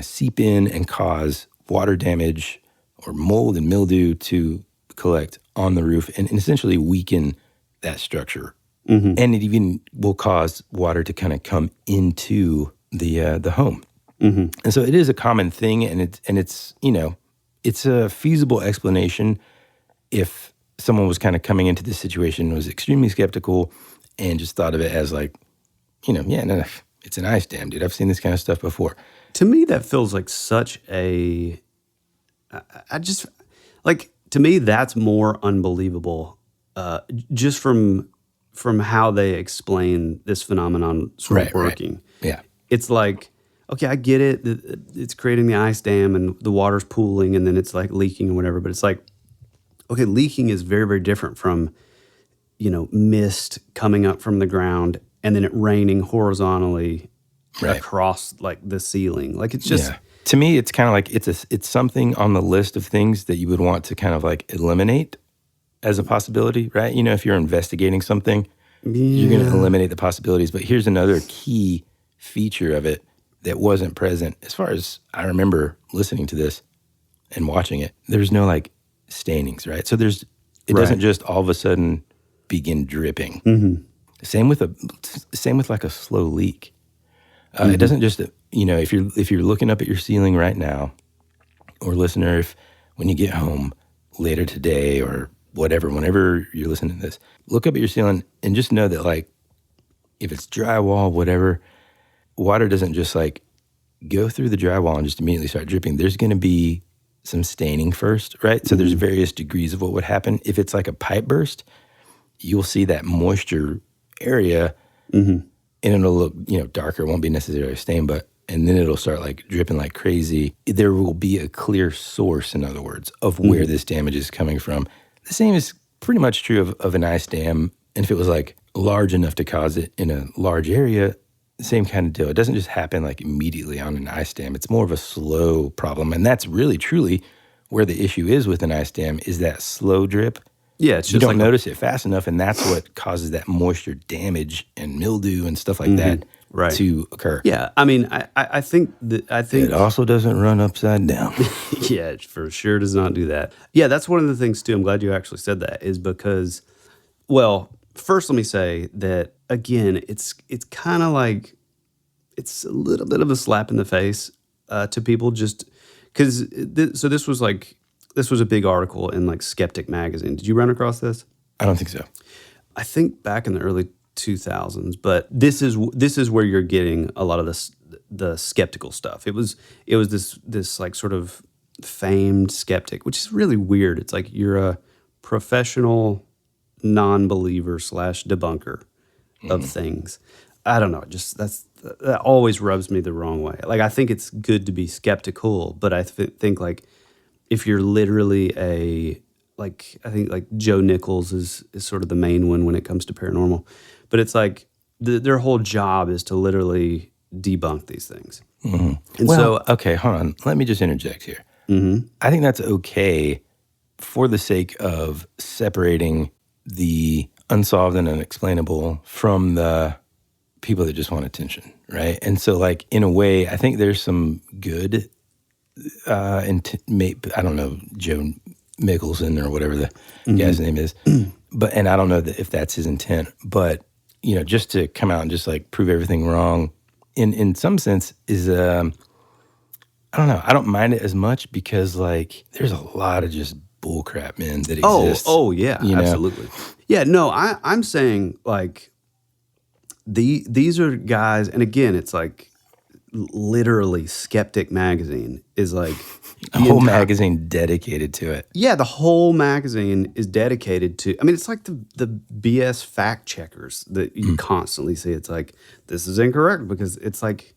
seep in and cause water damage or mold and mildew to collect on the roof and essentially weaken that structure.
Mm-hmm.
And it even will cause water to kind of come into the home.
Mm-hmm.
And so it is a common thing, and it's it's a feasible explanation if someone was kind of coming into this situation and was extremely skeptical and just thought of it as like, no, it's an ice dam, dude. I've seen this kind of stuff before.
To me, that feels like such a. To me, that's more unbelievable. Just from how they explain this phenomenon sort of working.
Right. Yeah,
it's like, okay, I get it. It's creating the ice dam and the water's pooling and then it's like leaking or whatever. But it's like, okay, leaking is very, very different from, mist coming up from the ground and then it raining horizontally across like the ceiling. Like it's just.
Yeah. To me, it's kind of like it's something on the list of things that you would want to kind of like eliminate as a possibility, right? If you're investigating something, you're going to eliminate the possibilities. But here's another key feature of it that wasn't present as far as I remember listening to this and watching it. There's no like stainings, right? So it doesn't just all of a sudden begin dripping.
Mm-hmm.
Same with like a slow leak. It doesn't just, if you're looking up at your ceiling right now, or listener, when you get home later today or whatever, whenever you're listening to this, look up at your ceiling and just know that like, if it's drywall, whatever, water doesn't just like go through the drywall and just immediately start dripping. There's going to be some staining first, right? So there's various degrees of what would happen. If it's like a pipe burst, you'll see that moisture area and it'll look, darker. It won't be necessarily a stain, and then it'll start like dripping like crazy. There will be a clear source, in other words, of where this damage is coming from. The same is pretty much true of an ice dam. And if it was like large enough to cause it in a large area, same kind of deal. It doesn't just happen like immediately on an ice dam. It's more of a slow problem. And that's really, truly where the issue is with an ice dam is that slow drip.
Yeah, it's just
you don't
like
notice it fast enough, and that's what causes that moisture damage and mildew and stuff like that to occur.
Yeah, I mean, I think
it also doesn't run upside down.
Yeah, it for sure does not do that. Yeah, that's one of the things too. I'm glad you actually said that, is because, well, first let me say that again, it's kind of like it's a little bit of a slap in the face to people, just because. So this was a big article in like Skeptic magazine. Did you run across this?
I don't think so.
I think back in the early 2000s, but this is where you're getting a lot of the skeptical stuff. It was this like sort of famed skeptic, which is really weird. It's like you're a professional non-believer / debunker of things. I don't know. Just that always rubs me the wrong way. Like I think it's good to be skeptical, but I think like if you're literally I think like Joe Nichols is sort of the main one when it comes to paranormal, but it's like their whole job is to literally debunk these things.
Mm-hmm.
And
okay, hold on. Let me just interject here.
Mm-hmm.
I think that's okay for the sake of separating the unsolved and unexplainable from the people that just want attention, right? And so, like, in a way, I think there's some good, I don't know, Joe Mickelson or whatever the guy's name is, and I don't know if that's his intent, but, just to come out and just, like, prove everything wrong, in some sense, is, I don't know, I don't mind it as much because, like, there's a lot of just bullcrap, man, that exists.
Oh, yeah, absolutely. Yeah, no, I'm saying, like, these are guys, and again, it's like literally Skeptic magazine is like
a whole magazine dedicated to it.
Yeah, the whole magazine is dedicated to. I mean, it's like the BS fact checkers that you constantly see. It's like, this is incorrect, because it's like,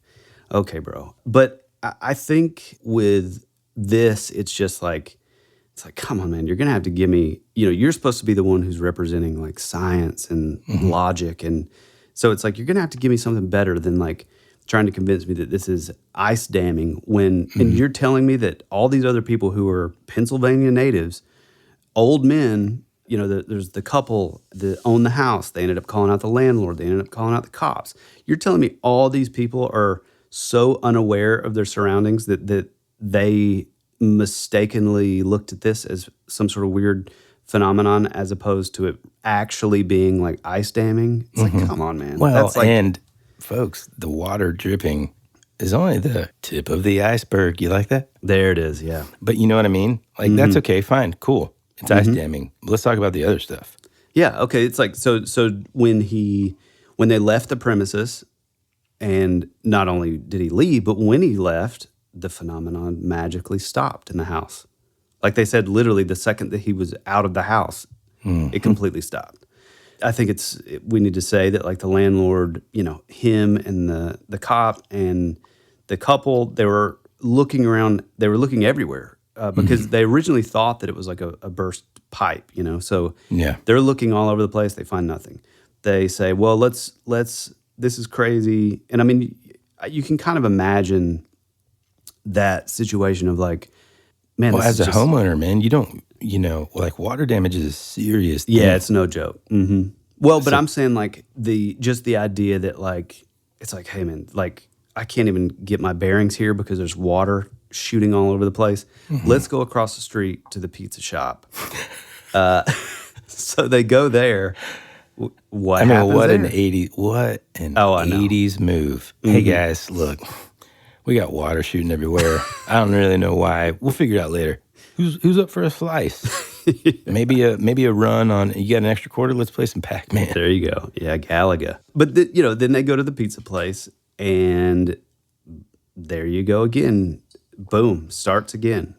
okay, bro. But I think with this, it's just like, it's like, come on, man, you're gonna have to give me. You're supposed to be the one who's representing like science and logic, and so it's like you're gonna have to give me something better than like trying to convince me that this is ice damming when, and you're telling me that all these other people who are Pennsylvania natives, old men, you know, there's the couple that own the house. They ended up calling out the landlord. They ended up calling out the cops. You're telling me all these people are so unaware of their surroundings that they mistakenly looked at this as some sort of weird phenomenon as opposed to it actually being like ice damming. It's like, come on, man.
Well,
That's like,
and folks, the water dripping is only the tip of the iceberg. You like that?
There it is, yeah.
But you know what I mean? Like, that's okay, fine, cool. It's ice damming. Let's talk about the other stuff.
Yeah, okay. It's like, so when they left the premises, and not only did he leave, but when he left, the phenomenon magically stopped in the house. Like they said, literally the second that he was out of the house, it completely stopped. I think we need to say that like the landlord, you know, him and the cop and the couple, they were looking around, they were looking everywhere because they originally thought that it was like a burst pipe, you know? So they're looking all over the place. They find nothing. They say, well, let's, this is crazy. And I mean, you can kind of imagine that situation of like, man,
well,
this
as a homeowner, man, you don't, you know, like water damage is a serious thing.
Yeah, it's no joke. Mm-hmm. Well, but I'm saying like the idea that like, it's like, hey man, like I can't even get my bearings here because there's water shooting all over the place. Let's go across the street to the pizza shop. So they go there. What happens
what
there?
an 80s move. Hey guys, look, we got water shooting everywhere. I don't really know why. We'll figure it out later. Who's up for a slice? Maybe a run on. You got an extra quarter? Let's play some Pac-Man.
There you go. Yeah, Galaga. But then they go to the pizza place, and there you go again. Boom, starts again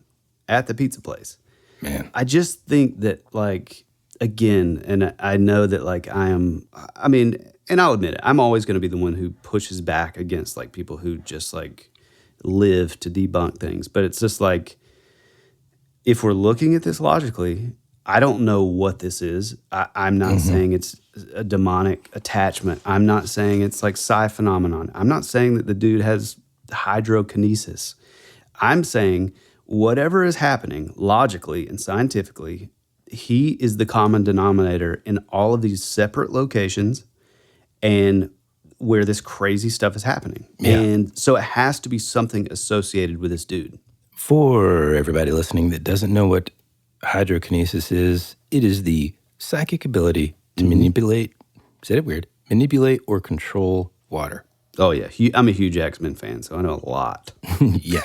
at the pizza place.
Man,
I just think that like again, and I know that like and I'll admit it, I'm always going to be the one who pushes back against like people who just like live to debunk things. But it's just like, if we're looking at this logically, I don't know what this is. I'm not saying it's a demonic attachment. I'm not saying it's like psi phenomenon. I'm not saying that the dude has hydrokinesis. I'm saying whatever is happening logically and scientifically, he is the common denominator in all of these separate locations and where this crazy stuff is happening. Yeah. And so it has to be something associated with this dude.
For everybody listening that doesn't know what hydrokinesis is, it is the psychic ability to manipulate or control water.
Oh, yeah. I'm a huge X-Men fan, so I know a lot.
Yeah.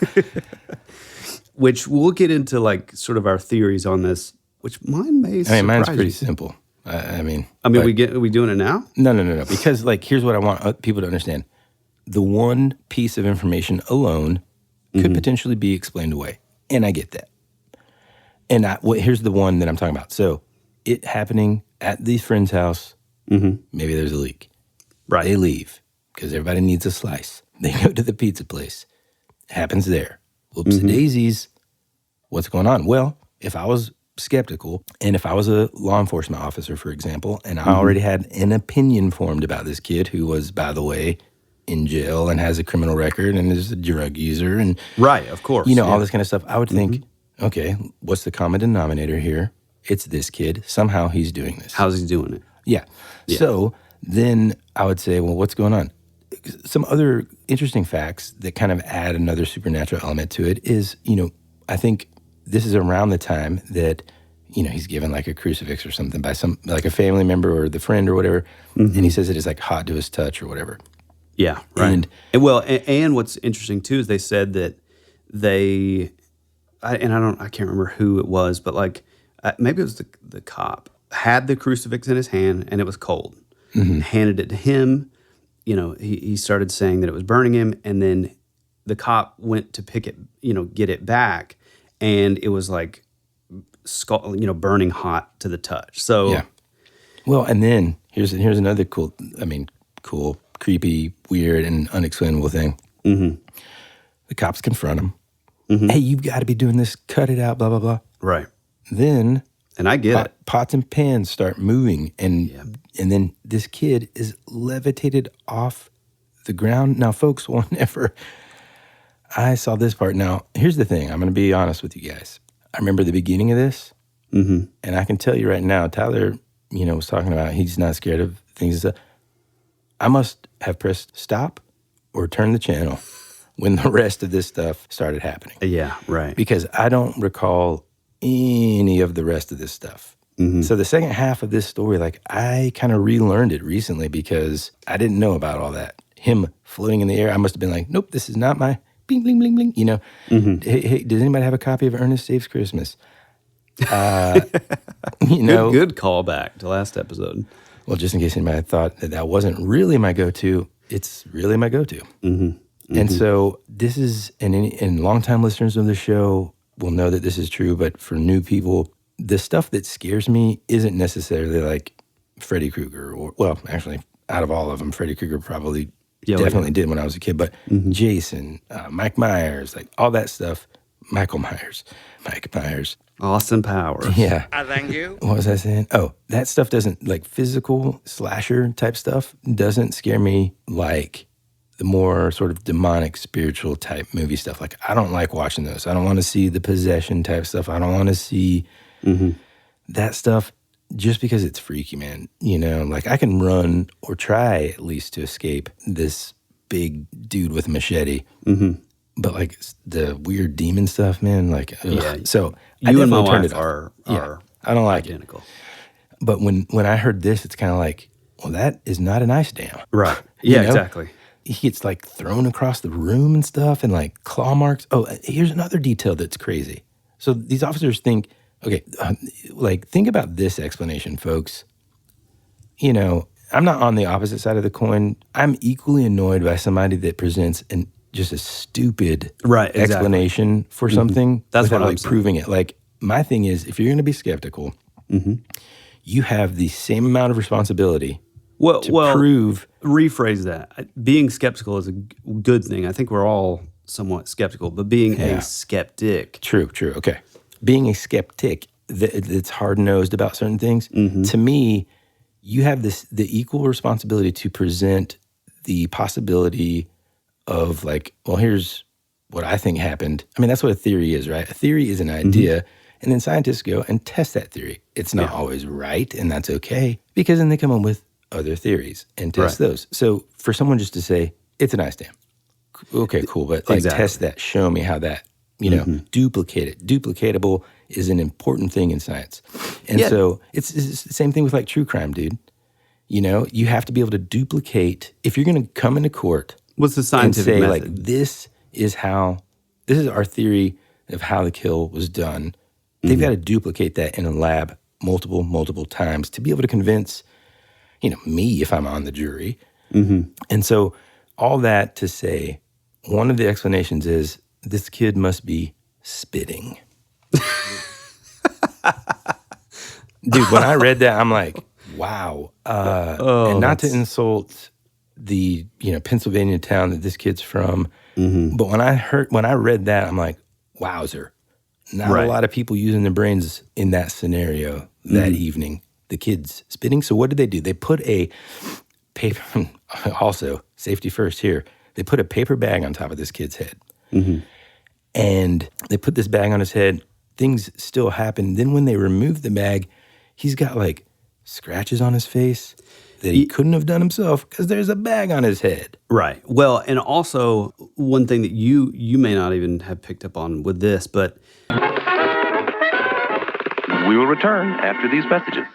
Which we'll get into like sort of our theories on this, which mine may surprise
mine's pretty
you.
simple. Are
we doing it now?
No. Because like, here's what I want people to understand. The one piece of information alone could potentially be explained away. And I get that. And here's the one that I'm talking about. So it happening at the friend's house, maybe there's a leak.
Right.
They leave because everybody needs a slice. They go to the pizza place. It happens there. Whoops daisies. What's going on? Well, if I was skeptical and if I was a law enforcement officer, for example, and I already had an opinion formed about this kid who was, by the way, in jail and has a criminal record and is a drug user and
right, of course,
all this kind of stuff, I would think, okay, what's the common denominator here? It's this kid. Somehow he's doing this.
How's he doing it?
Yeah. So then I would say, well, what's going on? Some other interesting facts that kind of add another supernatural element to it is, I think this is around the time that, he's given like a crucifix or something by some, like a family member or the friend or whatever, and he says it is like hot to his touch or whatever.
Yeah, right. And what's interesting too is they said that I can't remember who it was, but like maybe it was the cop had the crucifix in his hand and it was cold. Handed it to him. He started saying that it was burning him, and then the cop went to pick it, get it back, and it was like burning hot to the touch. So
yeah. Well, and then here's another cool, creepy, weird, and unexplainable thing. The cops confront him. Hey, you've got to be doing this. Cut it out, blah, blah, blah.
Right.
Then...
And I get it.
Pots and pans start moving, and then this kid is levitated off the ground. Now, folks, whenever I saw this part, now, here's the thing. I'm going to be honest with you guys. I remember the beginning of this, and I can tell you right now, Tyler, was talking about he's not scared of things and stuff. I must have pressed stop or turn the channel when the rest of this stuff started happening.
Yeah, right.
Because I don't recall any of the rest of this stuff. So the second half of this story, like, I kind of relearned it recently because I didn't know about all that. Him floating in the air, I must have been like, nope, this is not my bling, bling, bling, bling. Hey, does anybody have a copy of Ernest Saves Christmas?
Good callback to last episode.
Well, just in case anybody thought that wasn't really my go-to, it's really my go-to. And so this is, and longtime listeners of the show will know that this is true, but for new people, the stuff that scares me isn't necessarily like Freddy Krueger, or, well, actually, out of all of them, Freddy Krueger probably definitely did when I was a kid, but Jason, Mike Myers, like all that stuff, Mike Myers,
Austin Powers.
Yeah.
I thank you.
What was I saying? Oh, that stuff doesn't, like physical slasher type stuff doesn't scare me like the more sort of demonic, spiritual type movie stuff. Like, I don't like watching those. I don't want to see the possession type stuff. I don't want to see that stuff just because it's freaky, man. Like, I can run or try at least to escape this big dude with a machete. But like the weird demon stuff, man, like, ugh.
Yeah.
So
You and my
turned
wife
it off.
are
I don't like
identical.
it. But when I heard this, it's kind of like, well, that is not an ice dam.
Right. Yeah, exactly.
He gets like thrown across the room and stuff and like claw marks. Oh, here's another detail that's crazy. So these officers think, okay, like think about this explanation, folks. I'm not on the opposite side of the coin. I'm equally annoyed by somebody that presents just a stupid explanation for something.
That's
without
what I'm
like
saying.
proving it. Like, my thing is, if you're going to be skeptical, you have the same amount of responsibility to prove.
Rephrase that. Being skeptical is a good thing. I think we're all somewhat skeptical, but being a skeptic.
True. Okay. Being a skeptic that's hard-nosed about certain things, to me, you have the equal responsibility to present the possibility of like, well, here's what I think happened. I mean, that's what a theory is, right? A theory is an idea, and then scientists go and test that theory. It's not always right, and that's okay, because then they come up with other theories and test those. So for someone just to say, it's an ice dam, okay, cool, but like test that, show me how that, duplicate it. Duplicatable is an important thing in science. And so it's the same thing with like true crime, dude. You have to be able to duplicate, if you're going to come into court,
what's the scientific
and say,
method?
like, this is our theory of how the kill was done. They've got to duplicate that in a lab multiple times to be able to convince, me if I'm on the jury. And so all that to say, one of the explanations is this kid must be spitting. Dude, when I read that, I'm like, wow. And not to insult the Pennsylvania town that this kid's from, but when I read that, I'm like, wowzer. Not a lot of people using their brains in that scenario that evening. The kid's spitting. So what did they do? They put a paper, also safety first here, they put a paper bag on top of this kid's head. And they put this bag on his head. Things still happen. Then when they remove the bag, he's got like scratches on his face that he couldn't have done himself because there's a bag on his head.
Right. Well, and also one thing that you may not even have picked up on with this, but
we will return after these messages.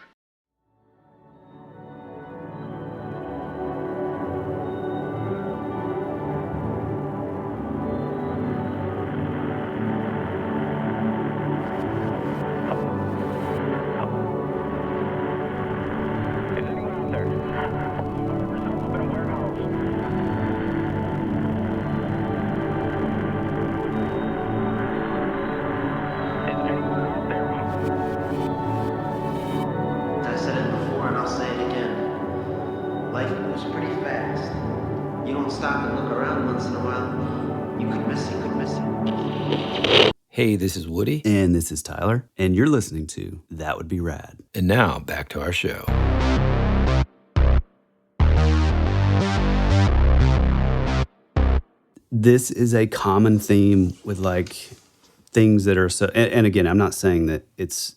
Hey, this is Woody.
And this is Tyler. And you're listening to That Would Be Rad.
And now, back to our show.
this is a common theme with like things that are so, and again, I'm not saying that it's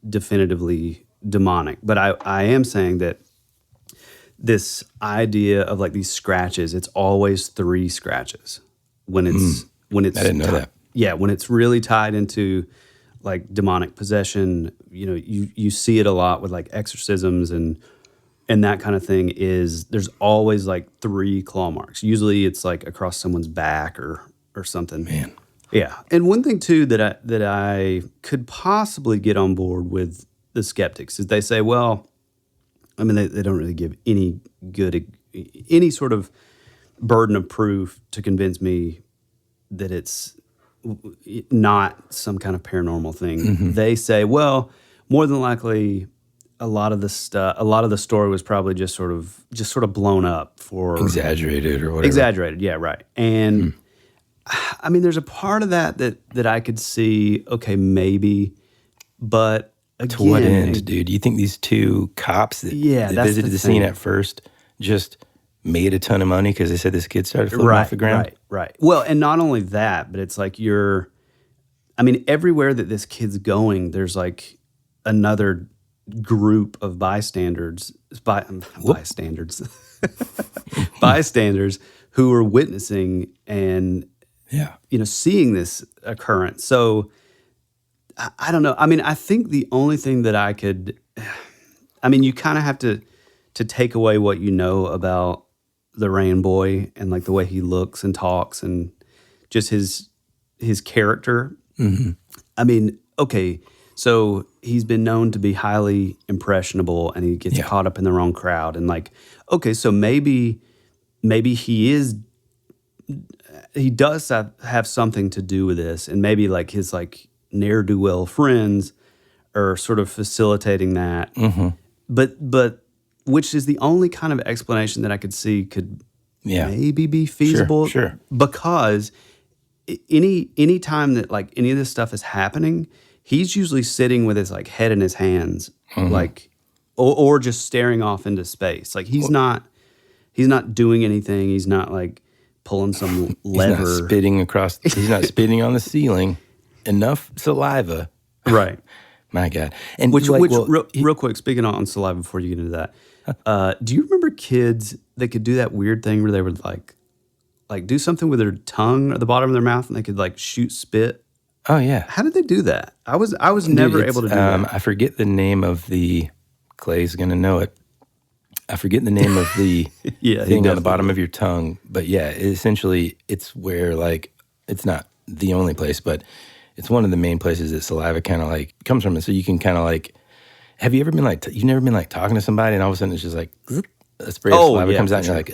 definitively demonic, but I am saying that this idea of like these scratches, it's always 3 scratches when it's
I didn't know that.
Yeah, when it's really tied into like demonic possession, you know, you see it a lot with like exorcisms and that kind of thing. Is there's always like 3 claw marks. Usually it's like across someone's back or something.
Man.
Yeah. And one thing too that I could possibly get on board with the skeptics is they say, well, I mean, they don't really give any sort of burden of proof to convince me that it's not some kind of paranormal thing.
Mm-hmm.
They say, well, more than likely, a lot of the story was probably just sort of blown up for
exaggerated or whatever.
Exaggerated, yeah, right. And I mean, there's a part of that I could see. Okay, maybe, but again,
to what end, dude? You think these 2 cops that visited the scene at first just made a ton of money because they said this kid started floating off the ground?
Right. Well, and not only that, but it's like everywhere that this kid's going, there's like another group of bystanders who are witnessing and seeing this occurrence. So I don't know. I mean, I think the only thing that you kind of have to take away what you know about the Rain Boy and like the way he looks and talks and just his character.
Mm-hmm.
I mean, okay, so he's been known to be highly impressionable and he gets caught up in the wrong crowd. And like, okay, so maybe he does have something to do with this, and maybe like his like ne'er-do-well friends are sort of facilitating that.
Mm-hmm.
But which is the only kind of explanation that I could see could maybe be feasible.
Sure.
Because any time that like any of this stuff is happening, he's usually sitting with his like head in his hands, like or just staring off into space. Like he's not doing anything. He's not like pulling some lever.
He's not spitting across. He's not spitting on the ceiling. Enough saliva.
Right.
My God. And
real quick, speaking on saliva before you get into that, do you remember kids that could do that weird thing where they would like do something with their tongue at the bottom of their mouth and they could like shoot spit?
Oh yeah.
How did they do that? I was never able to do that.
I forget the name of the. Clay's gonna know it. I forget the name of the thing on the bottom of your tongue, but essentially it's where like it's not the only place, but it's one of the main places that saliva kind of like comes from. And so you can kind of like, have you ever been like, you've never been like talking to somebody and all of a sudden it's just like, a spray of saliva comes out and you're like,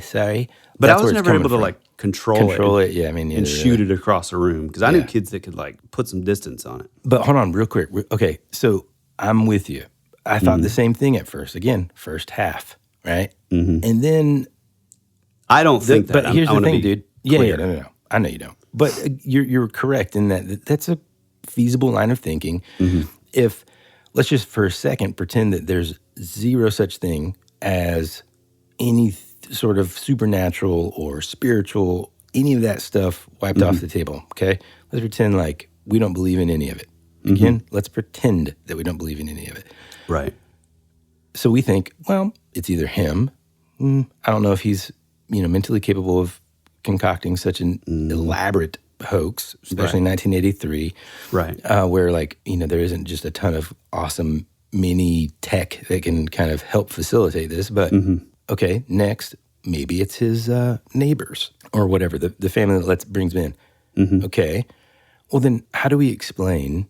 sorry.
But
That's
I was never able to like control it.
Yeah, I mean,
and shoot it across a room because I knew kids that could like put some distance on it.
But hold on real quick. Okay, so I'm with you. I thought the same thing at first. Again, first half, right?
Mm-hmm.
And then
I don't think that.
But here's the thing, dude. Yeah, no. I know you don't. But you're correct in that's a feasible line of thinking.
Mm-hmm.
If, let's just for a second pretend that there's zero such thing as any sort of supernatural or spiritual, any of that stuff wiped off the table, okay? Let's pretend like we don't believe in any of it. Again, let's pretend that we don't believe in any of it.
Right.
So we think, well, it's either him. I don't know if he's, mentally capable of concocting such an elaborate hoax, especially in 1983,
right?
Where there isn't just a ton of awesome mini tech that can kind of help facilitate this. But okay, next, maybe it's his neighbors or whatever, the family that brings him in. Okay, well then, how do we explain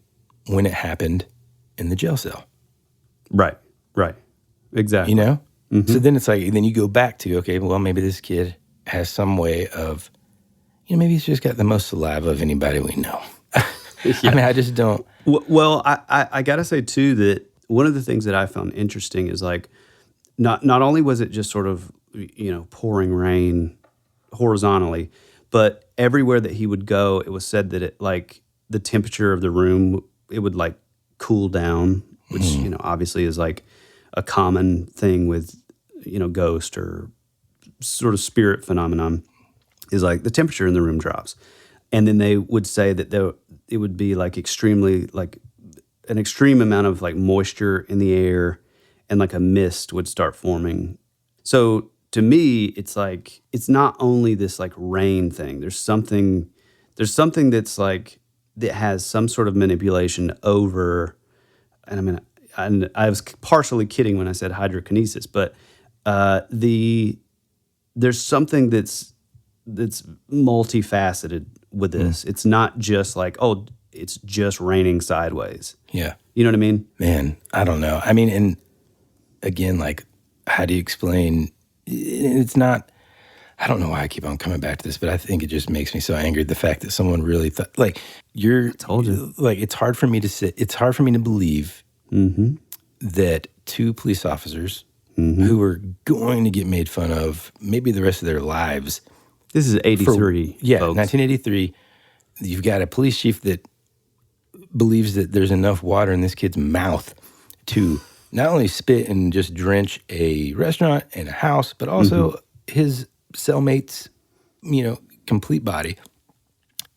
when it happened in the jail cell?
Right, exactly.
So then it's like, then you go back to, okay, well maybe this kid has some way of, maybe he's just got the most saliva of anybody we know. I mean, I just don't.
Well, I got to say, too, that one of the things that I found interesting is, like, not only was it just sort of, pouring rain horizontally, but everywhere that he would go, it was said that it, like, the temperature of the room, it would, like, cool down, which, obviously is, like, a common thing with, ghost or sort of spirit phenomenon. is like the temperature in the room drops. And then they would say that it would be like extremely, like an extreme amount of like moisture in the air, and like a mist would start forming. So to me, it's like, it's not only this like rain thing. There's something that's like, that has some sort of manipulation over, and I mean, I was partially kidding when I said hydrokinesis, but there's something that's multifaceted with this. It's not just like, oh, it's just raining sideways.
Yeah.
You know what I mean?
Man, I don't know. I mean, and again, like, how do you explain? It's not, I don't know why I keep on coming back to this, but I think it just makes me so angry. The fact that someone really thought, like, I told you. Like, it's hard for me to believe that two police officers who are going to get made fun of maybe the rest of their lives.
This is 83.
Yeah,
folks.
1983. You've got a police chief that believes that there's enough water in this kid's mouth to not only spit and just drench a restaurant and a house, but also his cellmate's, complete body.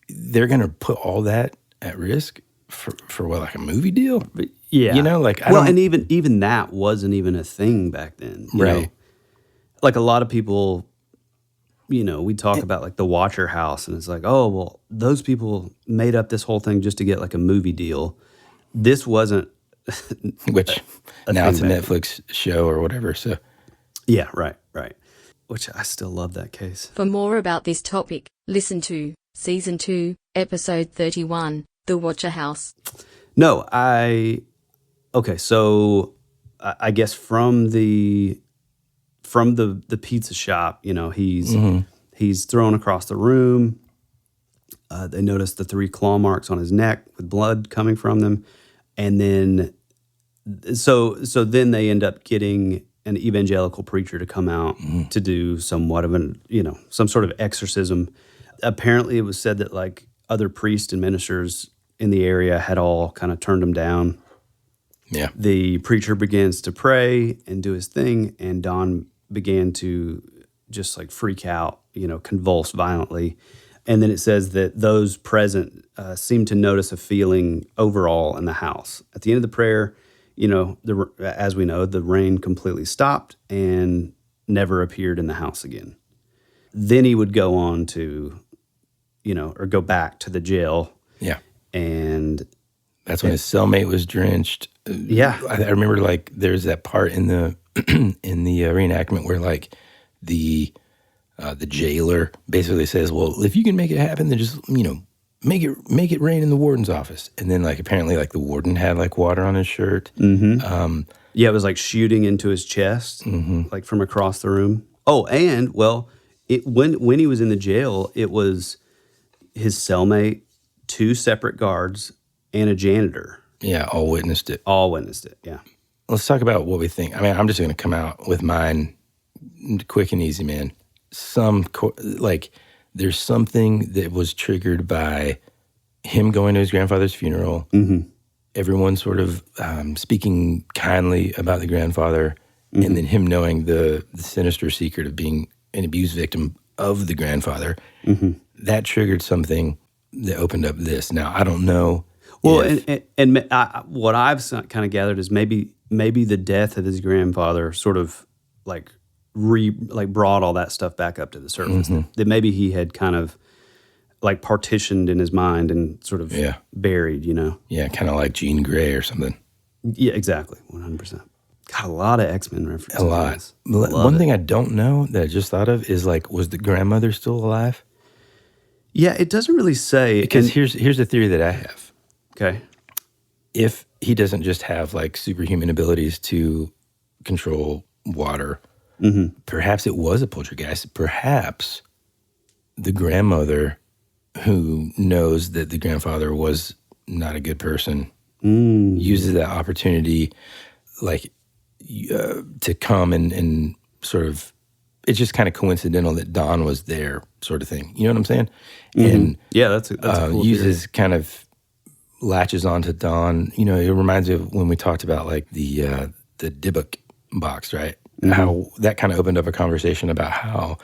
They're going to put all that at risk for what, like a movie deal?
Yeah.
And
even that wasn't even a thing back then. You
Right.
know? Like a lot of people, we talk about like the Watcher House, and it's like, oh, well, those people made up this whole thing just to get like a movie deal. This wasn't.
Which now it's a Netflix show or whatever. So.
Yeah, right. Which I still love that case.
For more about this topic, listen to Season 2, Episode 31, The Watcher House.
No, so I guess from the pizza shop, he's thrown across the room. They notice the 3 claw marks on his neck with blood coming from them. And then, so then they end up getting an evangelical preacher to come out to do somewhat of some sort of exorcism. Apparently it was said that like other priests and ministers in the area had all kind of turned him down.
Yeah.
The preacher begins to pray and do his thing, and Don began to just like freak out, convulse violently. And then it says that those present seemed to notice a feeling overall in the house. At the end of the prayer, as we know, the rain completely stopped and never appeared in the house again. Then he would go on to, or go back to the jail.
Yeah.
And
that's when his cellmate was drenched.
Yeah.
I remember like there's that part in the in the reenactment where like the jailer basically says, well, if you can make it happen, then just, make it rain in the warden's office. And then like apparently like the warden had like water on his shirt.
Yeah, it was like shooting into his chest, like from across the room. Oh, and well, when he was in the jail, it was his cellmate, 2 separate guards, and a janitor.
Yeah, all witnessed it.
Yeah.
Let's talk about what we think. I mean, I'm just going to come out with mine quick and easy, man. There's something that was triggered by him going to his grandfather's funeral. Everyone sort of speaking kindly about the grandfather, and then him knowing the sinister secret of being an abuse victim of the grandfather. That triggered something that opened up this. Now, I don't know.
Well, and what I've kind of gathered is maybe the death of his grandfather sort of like brought all that stuff back up to the surface. That maybe he had kind of like partitioned in his mind and sort of buried,
Yeah, kind of like Jean Grey or something.
Yeah, exactly, 100%. Got a lot of X-Men references.
A lot. One thing I don't know that I just thought of is like, was the grandmother still alive?
Yeah, it doesn't really say.
Because here's the theory that I have.
Okay.
If he doesn't just have like superhuman abilities to control water, perhaps it was a poltergeist. Perhaps the grandmother, who knows that the grandfather was not a good person, uses that opportunity to come and sort of, it's just kind of coincidental that Don was there, sort of thing. You know what I'm saying? And
yeah, that's a cool
uses
theory.
Kind of latches onto Don. It reminds me of when we talked about like the Dybbuk box, right? How that kind of opened up a conversation about how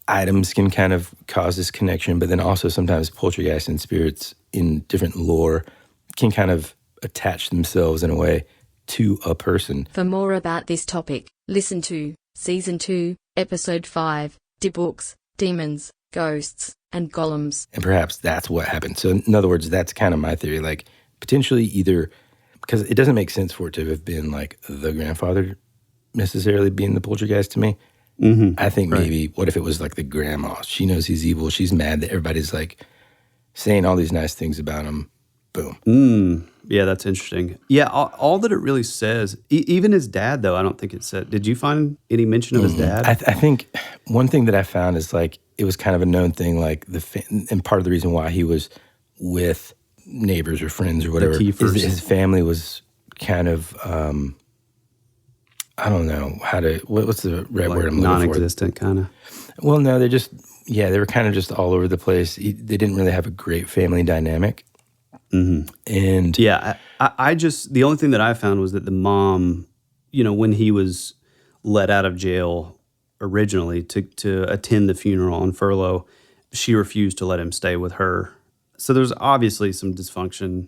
items can kind of cause this connection, but then also sometimes poltergeist and spirits in different lore can kind of attach themselves in a way to a person.
For more about this topic, listen to Season 2, Episode 5, Books, Demons, Ghosts, and Golems.
And perhaps that's what happened. So in other words, that's kind of my theory. Like, potentially either, because it doesn't make sense for it to have been like the grandfather necessarily being the poltergeist to me.
Mm-hmm.
I think maybe, what if it was like the grandma? She knows he's evil. She's mad that everybody's like saying all these nice things about him. Boom.
Yeah, that's interesting. Yeah, all that it really says, even his dad, though, I don't think it said. Did you find any mention of his dad?
I think one thing that I found is like, it was kind of a known thing, like and part of the reason why he was with neighbors or friends or whatever is that his family was kind of, I don't know how to, what's the right word I'm looking for?
Non-existent, kind of.
Well, no, they were kind of just all over the place. They didn't really have a great family dynamic.
Mm-hmm.
And
yeah, I just, the only thing that I found was that the mom, when he was let out of jail originally to attend the funeral on furlough, she refused to let him stay with her. So there's obviously some dysfunction,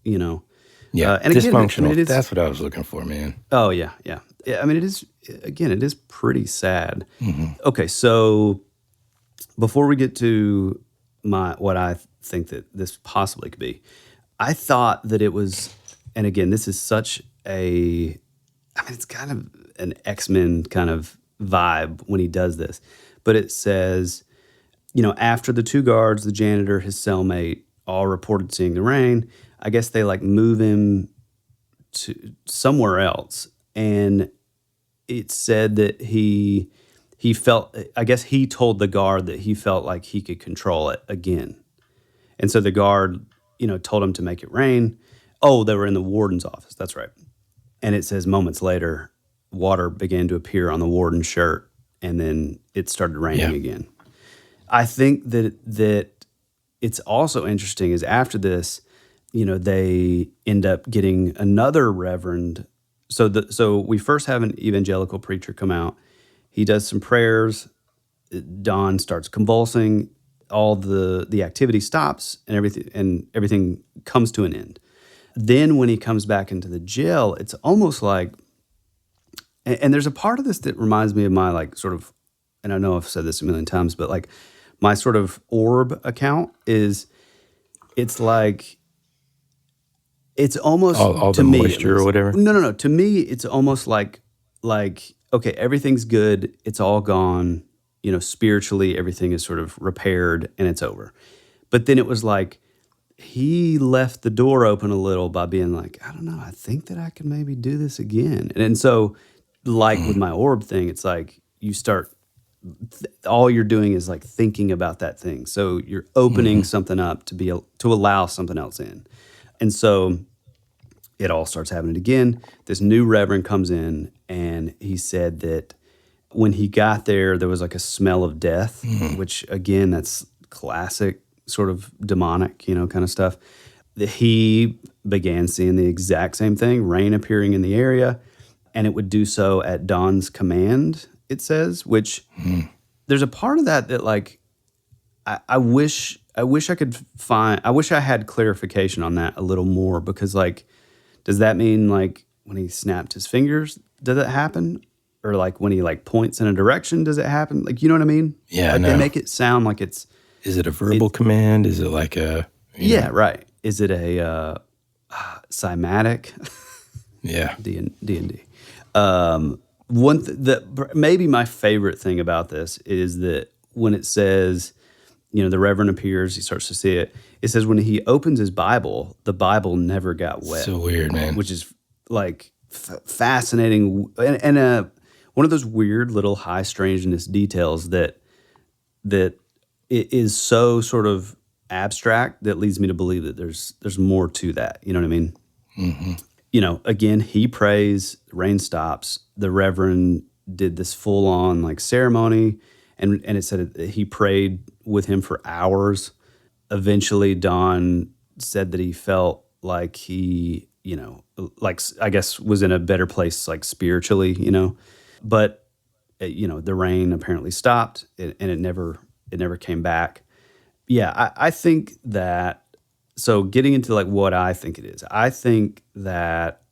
Yeah,
and again,
dysfunctional. That's what I was looking for, man.
Oh, yeah. I mean, it is pretty sad.
Mm-hmm.
Okay, so before we get to what I think that this possibly could be, I thought that it was, and again, this is such it's kind of an X-Men kind of vibe when he does this, but it says, after the two guards, the janitor, his cellmate, all reported seeing the rain, I guess they move him to somewhere else. And it said that he felt, I guess he told the guard that he felt like he could control it again. And so the guard, told him to make it rain. Oh, they were in the warden's office. That's right. And it says moments later, water began to appear on the warden's shirt, and then it started raining again. I think that it's also interesting is after this, they end up getting another reverend. So we first have an evangelical preacher come out. He does some prayers. Don starts convulsing. All the activity stops, and everything comes to an end. Then when he comes back into the jail, it's almost like, and there's a part of this that reminds me of my sort of, and I know I've said this a million times, but my sort of orb account is, it's like, it's almost
all
to
the
me,
moisture or whatever.
No. To me, it's almost like okay, everything's good, it's all gone. Spiritually, everything is sort of repaired and it's over. But then it was like he left the door open a little by being like, I don't know, I think that I can maybe do this again. And so, with my orb thing, it's like you start. All you're doing is thinking about that thing. So you're opening something up to allow something else in. And so it all starts happening again. This new reverend comes in, and he said that when he got there was a smell of death, which again, that's classic sort of demonic, kind of stuff. That he began seeing the exact same thing, rain appearing in the area, and it would do so at Don's command, it says, which there's a part of that I wish I could find, I wish I had clarification on that a little more, because does that mean when he snapped his fingers, did it happen? Or when he points in a direction, does it happen? You know what I mean?
Yeah,
They make it sound like it's...
Is it a verbal command? Is it like a...
Yeah, right. Is it a cymatic?
Yeah.
D&D. Maybe my favorite thing about this is that when it says, the Reverend appears, he starts to see it. It says when he opens his Bible, the Bible never got wet.
So weird, man.
Which is fascinating, and one of those weird little high strangeness details that it is so sort of abstract that leads me to believe that there's more to that. You know what I mean?
Mm-hmm.
Again, he prays, rain stops. The Reverend did this full on ceremony, and it said that he prayed with him for hours. Eventually, Don said that he felt like he, I guess was in a better place, spiritually, But the rain apparently stopped and it never came back. Yeah, I think that, so getting into like what I think it is, I think that,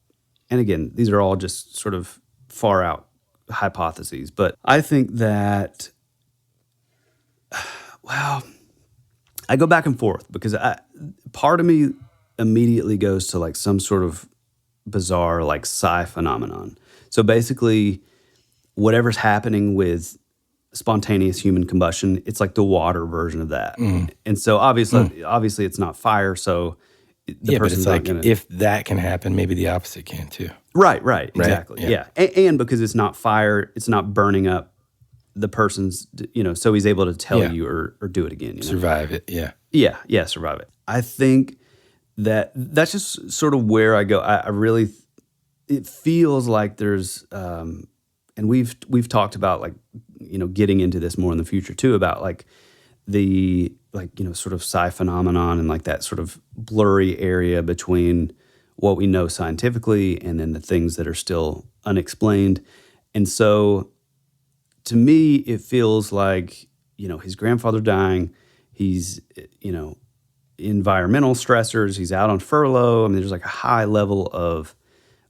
and again, these are all just sort of far out hypotheses, but I think that, well, I go back and forth because part of me immediately goes to like some sort of bizarre like psi phenomenon. So basically, whatever's happening with spontaneous human combustion, it's like the water version of that. And so obviously it's not fire, so the person's
but it's
not
like,
gonna,
if that can happen, maybe the opposite can too.
right, exactly.
Yeah.
Yeah. And because it's not fire, it's not burning up the person's, so he's able to tell you or do it again.
Survive it, yeah.
Yeah, survive it. I think that's just sort of where I go. I really, it feels like there's, and we've talked about like, getting into this more in the future too, about like the, sort of psi phenomenon and like that sort of blurry area between what we know scientifically and then the things that are still unexplained. And so to me, it feels like, his grandfather dying, he's, environmental stressors, he's out on furlough. I mean, there's like a high level of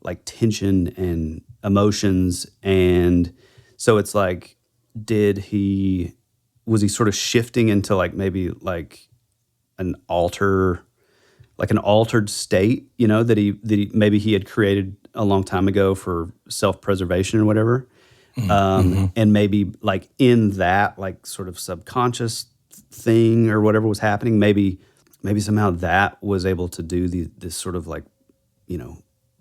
like tension and emotions. And so it's like, was he sort of shifting into like maybe like an altered state, that he maybe he had created a long time ago for self-preservation or whatever. And maybe like in that like sort of subconscious thing or whatever was happening, maybe somehow that was able to do this sort of like,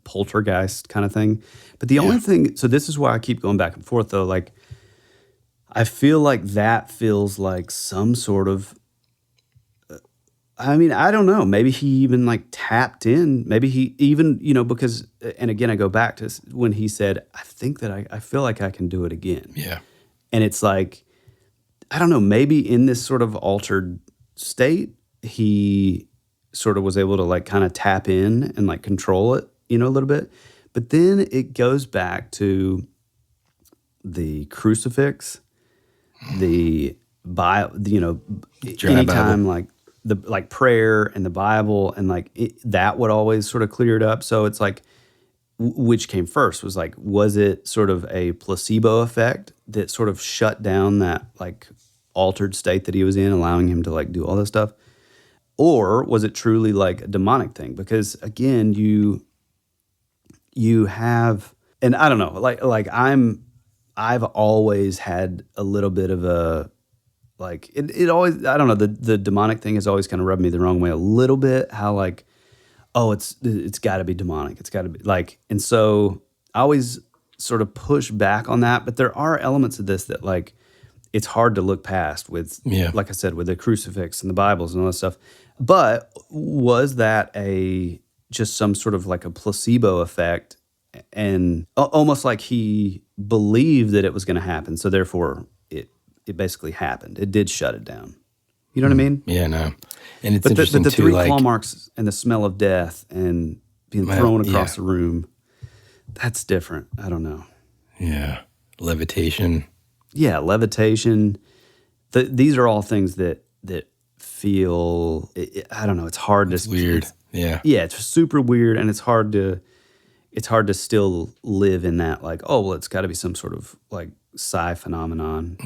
poltergeist kind of thing. But the only thing, so this is why I keep going back and forth though, like I feel like that feels like some sort of, I mean, I don't know. Maybe he even like tapped in. Maybe he even, because, and again, I go back to when he said, I think that I feel like I can do it again.
Yeah.
And it's like, I don't know, maybe in this sort of altered state, he sort of was able to like kind of tap in and like control it, a little bit. But then it goes back to the crucifix, the Bible, anytime like the like prayer and the Bible and like that would always sort of clear it up. So it's like, which came first? Was it sort of a placebo effect that sort of shut down that like altered state that he was in, allowing him to like do all this stuff? Or was it truly like a demonic thing? Because again, you have, and I don't know, like I've always had a little bit of a, like, it always, I don't know, the demonic thing has always kind of rubbed me the wrong way a little bit, how like, oh, it's got to be demonic. It's got to be like, and so I always sort of push back on that, but there are elements of this that like, it's hard to look past with, like I said, with the crucifix and the Bibles and all that stuff. But was that just some sort of like a placebo effect, and almost like he believed that it was going to happen, so therefore it basically happened. It did shut it down. You know what I mean?
Yeah, no. And it's
but
interesting
the
too,
three
like,
claw marks and the smell of death and being thrown across the room, that's different. I don't know.
Yeah. Levitation.
Yeah, levitation. These are all things that feel, I don't know, it's hard to...
weird. Yeah,
it's super weird, and it's hard to still live in that, like, oh, well, it's got to be some sort of, like, psi phenomenon.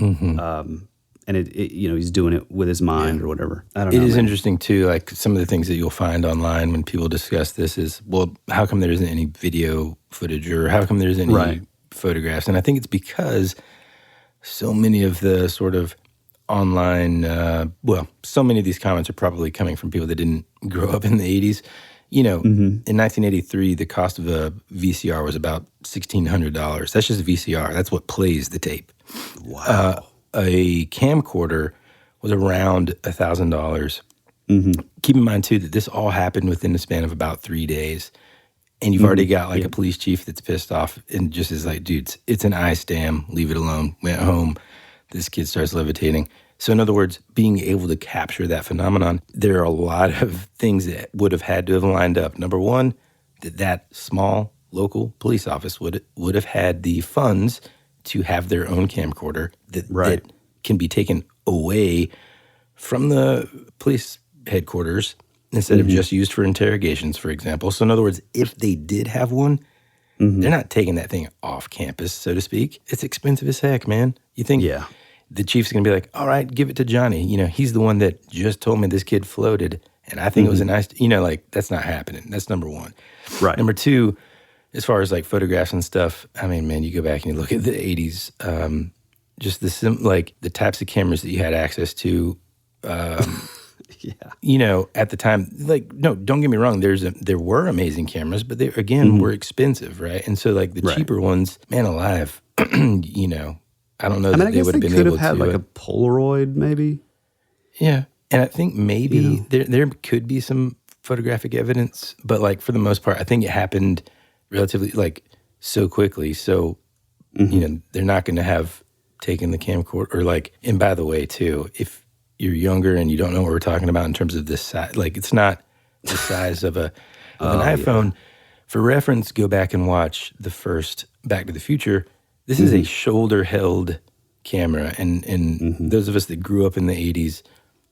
And he's doing it with his mind or whatever. I don't know.
It is interesting, too, like, some of the things that you'll find online when people discuss this is, well, how come there isn't any video footage, or how come there isn't any photographs? And I think it's because so many of the sort of online, so many of these comments are probably coming from people that didn't grow up in the 80s. In 1983, the cost of a VCR was about $1,600. That's just a VCR. That's what plays the tape.
Wow.
A camcorder was around $1,000. Keep in mind, too, that this all happened within the span of about 3 days. And you've already got like a police chief that's pissed off and just is like, dudes, it's an ice dam. Leave it alone. Went home. This kid starts levitating. So in other words, being able to capture that phenomenon, there are a lot of things that would have had to have lined up. Number one, that small local police office would have had the funds to have their own camcorder that can be taken away from the police headquarters instead of just used for interrogations, for example. So in other words, if they did have one, they're not taking that thing off campus, so to speak. It's expensive as heck, man. You think the chief's going to be like, all right, give it to Johnny. You know, he's the one that just told me this kid floated, and I think it was a nice, you know, like, that's not happening. That's number one.
Right.
Number two, as far as like photographs and stuff, I mean, man, you go back and you look at the 80s, just the types of cameras that you had access to, you know, at the time, like, no, don't get me wrong. There were amazing cameras, but they, again, were expensive, right? And so like the cheaper ones, man alive, you know, I don't know that they would have been able to.
Could have had like a Polaroid maybe.
Yeah. And I think maybe there could be some photographic evidence, but like for the most part, I think it happened relatively like so quickly. So, you know, they're not going to have taken the camcorder or like, and by the way too, if you're younger and you don't know what we're talking about in terms of this size, like it's not the size of an iPhone. For reference, go back and watch the first Back to the Future. This is a shoulder-held camera, and those of us that grew up in the 80s,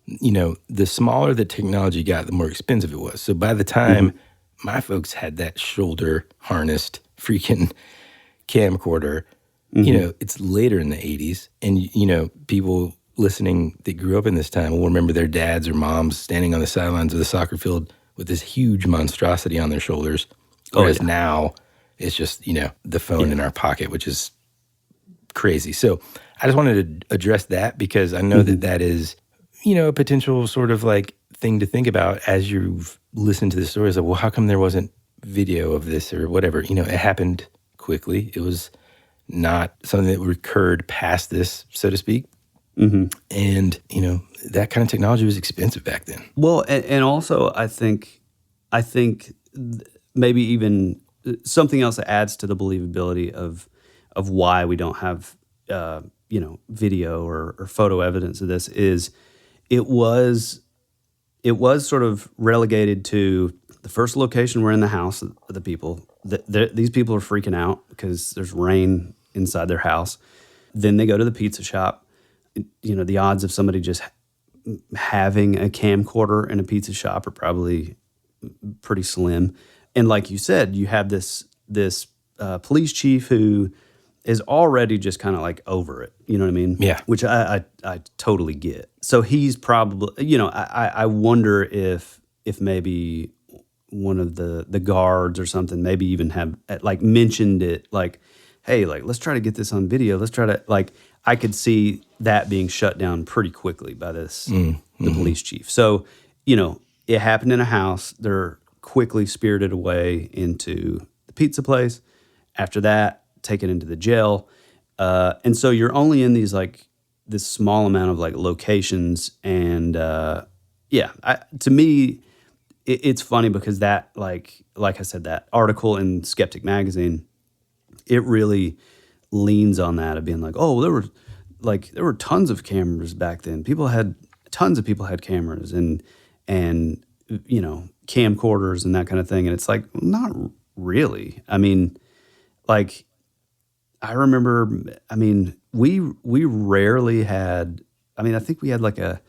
you know, the smaller the technology got, the more expensive it was. So by the time my folks had that shoulder-harnessed freaking camcorder, you know, it's later in the 80s, and, you know, people listening that grew up in this time will remember their dads or moms standing on the sidelines of the soccer field with this huge monstrosity on their shoulders. Whereas now, it's just, you know, the phone in our pocket, which is crazy. So I just wanted to address that because I know that is, you know, a potential sort of like thing to think about as you've listened to the stories of, well, how come there wasn't video of this or whatever? You know, it happened quickly. It was not something that recurred past this, so to speak. And, you know, that kind of technology was expensive back then.
Well, and also I think maybe even something else that adds to the believability of why we don't have you know, video or photo evidence of this is it was sort of relegated to the first location we're in the house of the people. These people are freaking out because there's rain inside their house. Then they go to the pizza shop. You know, the odds of somebody just having a camcorder in a pizza shop are probably pretty slim. And like you said, you have this police chief who is already just kind of like over it. You know what I mean?
Yeah.
Which I totally get. So he's probably, you know, I wonder if maybe one of the guards or something maybe even have like mentioned it, like, hey, like, let's try to get this on video. Let's try to, like, I could see that being shut down pretty quickly by this, the police chief. So, you know, it happened in a house. They're quickly spirited away into the pizza place. After that, taken into the jail. And so you're only in these, like, this small amount of, like, locations. And, to me, it's funny because that, like I said, that article in Skeptic Magazine, it really leans on that of being like, oh, there were tons of cameras back then. Tons of people had cameras and you know, camcorders and that kind of thing. And it's like, not really. I mean, like, I remember, I mean, we rarely had, I mean, I think we had like a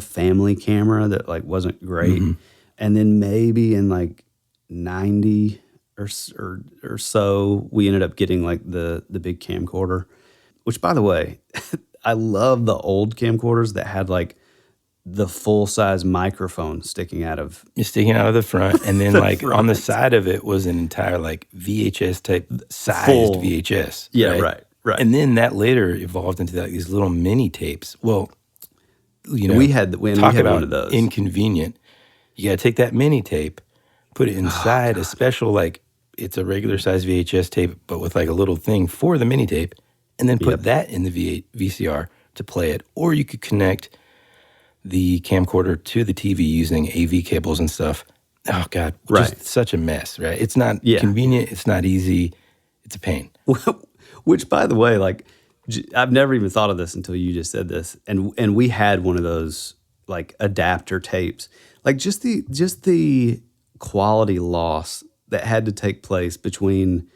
family camera that like wasn't great. And then maybe in like 90 or so, we ended up getting like the big camcorder, which, by the way, I love the old camcorders that had like the full-size microphone sticking out of
the front, and then like on the side of it was an entire like VHS type sized VHS.
Yeah, right.
And then that later evolved into like these little mini tapes. Well, you know,
we had
talk about
one of those.
Inconvenient. You got to take that mini tape, put it inside a special, like, it's a regular size VHS tape, but with like a little thing for the mini tape, and then put that in the VCR to play it. Or you could connect the camcorder to the TV using AV cables and stuff. Oh, God. Just such a mess, right? It's not convenient. It's not easy. It's a pain.
Which, by the way, like, I've never even thought of this until you just said this. And we had one of those, like, adapter tapes. Like, just the quality loss that had to take place between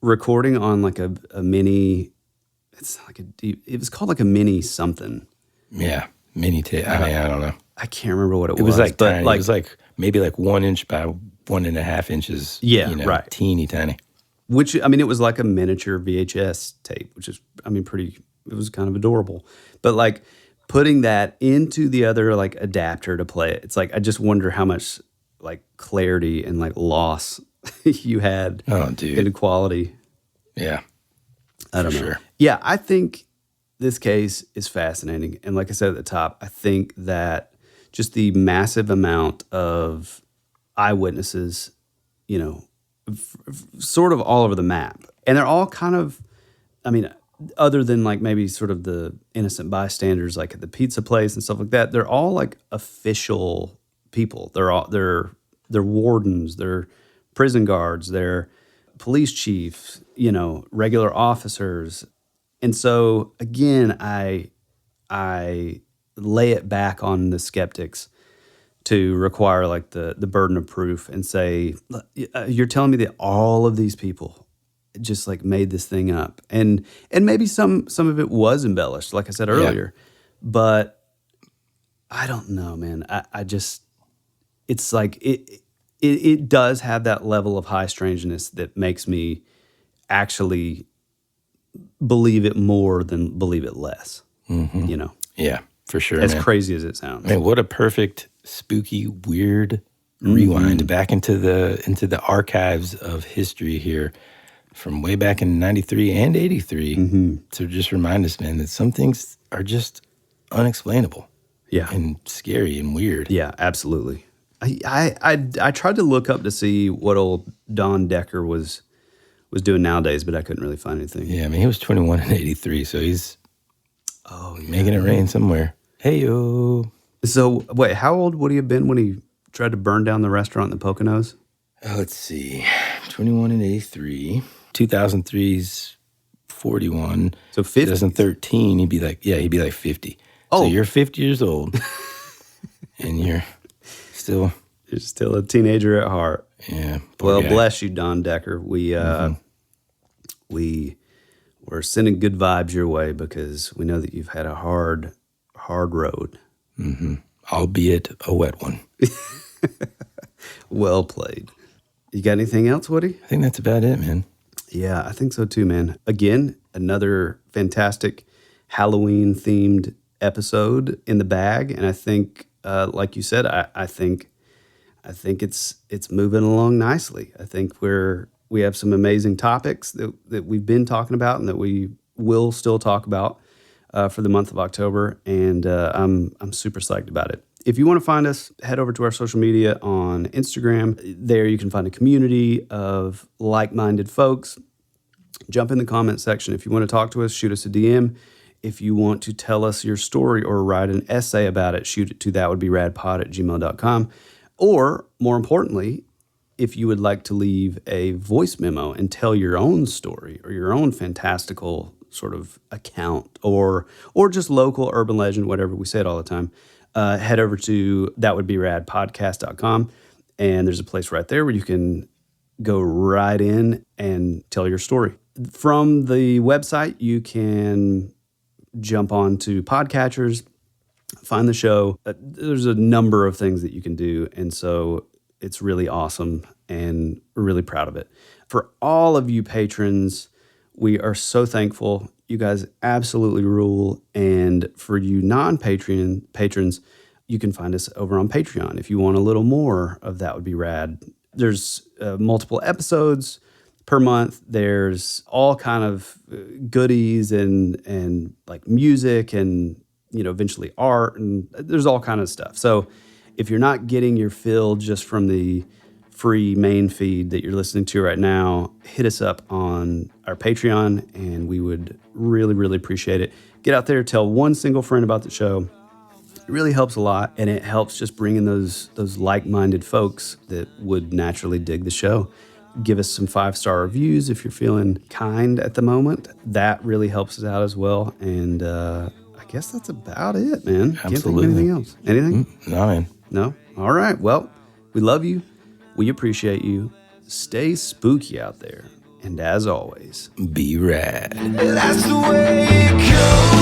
recording on, like, a mini it's like it was called like a mini something.
Yeah, mini tape. I mean, I don't know.
I can't remember what it was.
It was like
but
tiny. It was like maybe like 1 inch by 1.5 inches.
Yeah, right.
Teeny tiny.
Which, I mean, it was like a miniature VHS tape, which is, I mean, it was kind of adorable. But like putting that into the other like adapter to play it, it's like, I just wonder how much like clarity and like loss you had in quality.
Yeah.
I don't know. Sure. Yeah, I think this case is fascinating. And like I said at the top, I think that just the massive amount of eyewitnesses, you know, sort of all over the map. And they're all kind of, I mean, other than like maybe sort of the innocent bystanders like at the pizza place and stuff like that, they're all like official people. They're wardens, they're prison guards, they're police chiefs, you know, regular officers. And so again, I lay it back on the skeptics to require like the burden of proof and say, you're telling me that all of these people just like made this thing up, and maybe some of it was embellished, like I said earlier, but I don't know, man. I just, it's like it does have that level of high strangeness that makes me actually believe it more than believe it less.
Mm-hmm.
You know?
Yeah, for sure.
As
man.
crazy as it sounds.
Man, what a perfect, spooky, weird rewind back into the archives of history here from way back in 93 and 83 to just remind us, man, that some things are just unexplainable.
Yeah.
And scary and weird.
Yeah, absolutely. I tried to look up to see what old Don Decker was doing nowadays, but I couldn't really find anything.
Yeah, I mean, he was 21 in 83, so he's making it rain somewhere. Hey-yo.
So, wait, how old would he have been when he tried to burn down the restaurant in the Poconos?
Let's see. 21 in 83. 2003's 41.
So 50.
2013, he'd be like 50. So you're 50 years old, and you're still
a teenager at heart.
Yeah.
Well, bless you, Don Decker. We're sending good vibes your way because we know that you've had a hard road.
Mm-hmm. Albeit a wet one.
Well played. You got anything else, Woody?
I think that's about it, man.
Yeah, I think so too, man. Again, another fantastic Halloween-themed episode in the bag, and I think, like you said, I think it's moving along nicely. I think we have some amazing topics that we've been talking about and that we will still talk about for the month of October, and I'm super psyched about it. If you want to find us, head over to our social media on Instagram. There you can find a community of like-minded folks. Jump in the comment section. If you want to talk to us, shoot us a DM. If you want to tell us your story or write an essay about it, shoot it to thatwouldberadpod@gmail.com. Or, more importantly, if you would like to leave a voice memo and tell your own story or your own fantastical sort of account or just local urban legend, whatever, we say it all the time, head over to thatwouldberadpodcast.com, and there's a place right there where you can go right in and tell your story. From the website, you can jump on to podcatchers, find the show. There's a number of things that you can do, and so it's really awesome, and we're really proud of it. For all of you patrons, we are so thankful. You guys absolutely rule. And for you non-Patreon patrons, you can find us over on Patreon. If you want a little more of That Would Be Rad, there's multiple episodes per month. There's all kind of goodies and like music and, you know, eventually art, and there's all kind of stuff. So if you're not getting your fill just from the free main feed that you're listening to right now, hit us up on our Patreon, and we would really, really appreciate it. Get out there, tell one single friend about the show. It really helps a lot, and it helps just bring in those like-minded folks that would naturally dig the show. Give us some 5-star reviews if you're feeling kind at the moment. That really helps us out as well. And I guess that's about it, man.
Absolutely.
Can't think of anything else. Anything?
No, man.
No? All right. Well, we love you. We appreciate you. Stay spooky out there. And as always,
be rad.
That's the way it goes.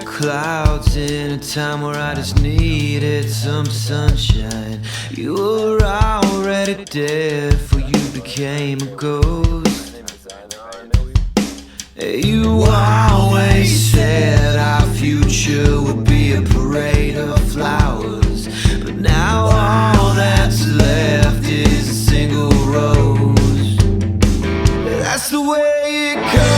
Clouds in a time where I just needed some sunshine. You were already dead before you became a ghost. You always said our future would be a parade of flowers, but now all that's left is a single rose. That's the way it goes.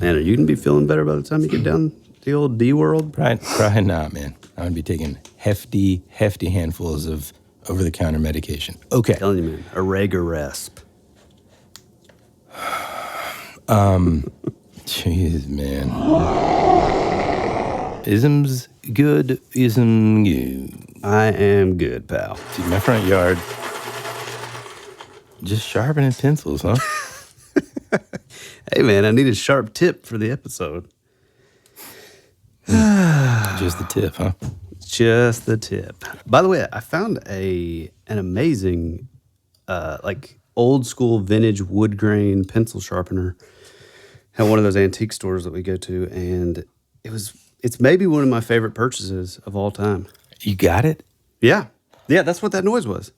Man, are you going to be feeling better by the time you get down the old D world?
Probably not, man. I'm going to be taking hefty handfuls of over-the-counter medication. Okay.
I'm telling you, man. Resp.
Jeez, man. Ism's good, ism you.
I am good, pal.
Dude, my front yard, just sharpening pencils, huh?
Hey, man, I need a sharp tip for the episode.
Just the tip, huh?
Just the tip. By the way, I found an amazing, old school vintage wood grain pencil sharpener at one of those antique stores that we go to, and it's maybe one of my favorite purchases of all time.
You got it?
Yeah, that's what that noise was.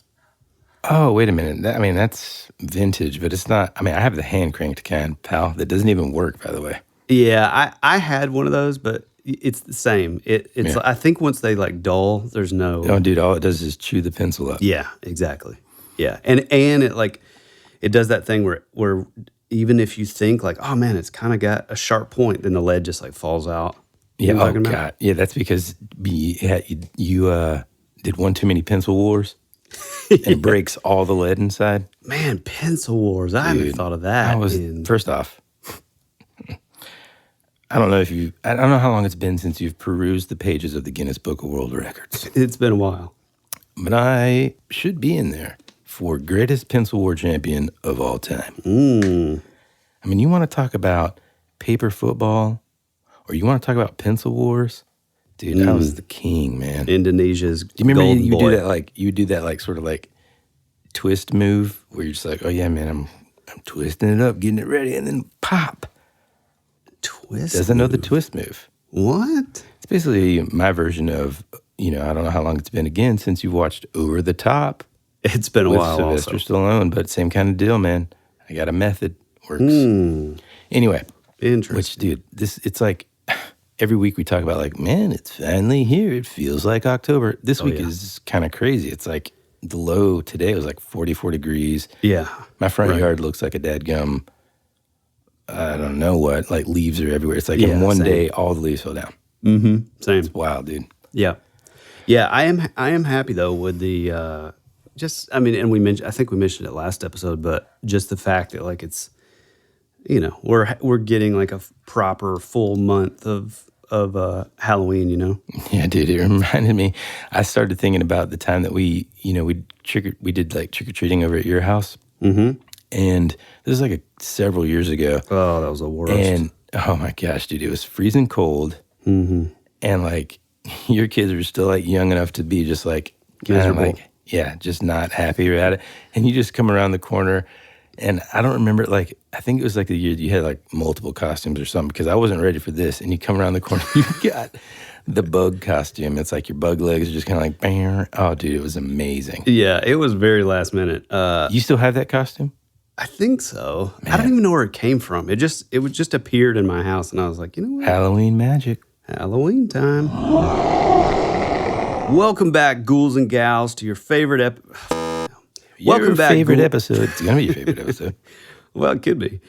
Oh, wait a minute. That's vintage, but it's not. I have the hand cranked kind, pal. That doesn't even work, by the way.
Yeah, I had one of those, but it's the same. It's. I think once they dull, there's no.
Oh, dude, all it does is chew the pencil up.
Yeah, exactly. Yeah, and it does that thing where even if you think oh man, it's kind of got a sharp point, then the lead just falls out.
Yeah. Oh God. Yeah, that's because you did one too many pencil wars. and it breaks all the lead inside.
Man, Pencil Wars. I haven't thought of that.
First off, I don't know how long it's been since you've perused the pages of the Guinness Book of World Records.
It's been a while.
But I should be in there for greatest pencil war champion of all time. I mean, you want to talk about paper football, or you want to talk about pencil wars? Dude, I was the king, man.
Indonesia's
Do you remember
golden
you
boy.
do that sort of like twist move where you're just like, oh yeah, man, I'm twisting it up, getting it ready, and then pop.
Twist
Doesn't know the twist move.
What?
It's basically my version of, I don't know how long it's been again since you've watched Over the Top.
It's been a while
Sylvester
also.
Stallone, but same kind of deal, man. I got a method. Works. Anyway.
Interesting.
Which, dude, it's like every week we talk about like, man, it's finally here. It feels like October. This week is kind of crazy. It's like the low today was like 44 degrees.
Yeah.
My front yard looks like a dadgum, I don't know what, like leaves are everywhere. It's like in one day, all the leaves fell down.
Same.
It's wild, dude.
Yeah. Yeah, I am happy though with the and I think we mentioned it last episode, but just the fact that like it's we're getting like a proper full month of Halloween,
Yeah, dude, it reminded me. I started thinking about the time that we did like trick-or-treating over at your house. And this is like several years ago.
Oh, that was the worst.
And oh my gosh, dude, it was freezing cold. And like your kids were still like young enough to be just like
miserable.
Just not happy about it. And you just come around the corner, and I don't remember, like, I think it was like the year you had like multiple costumes or something, because I wasn't ready for this. And you come around the corner, you got the bug costume. It's like your bug legs are just kind of like, bang. Oh, dude, it was amazing.
Yeah, it was very last minute.
You still have that costume?
I think so. Man. I don't even know where it came from. It just appeared in my house, and I was like, you know what?
Halloween magic.
Halloween time. Welcome back, ghouls and gals, to your favorite
Welcome back, favorite episode. It's gonna be your favorite episode.
Well, it could be.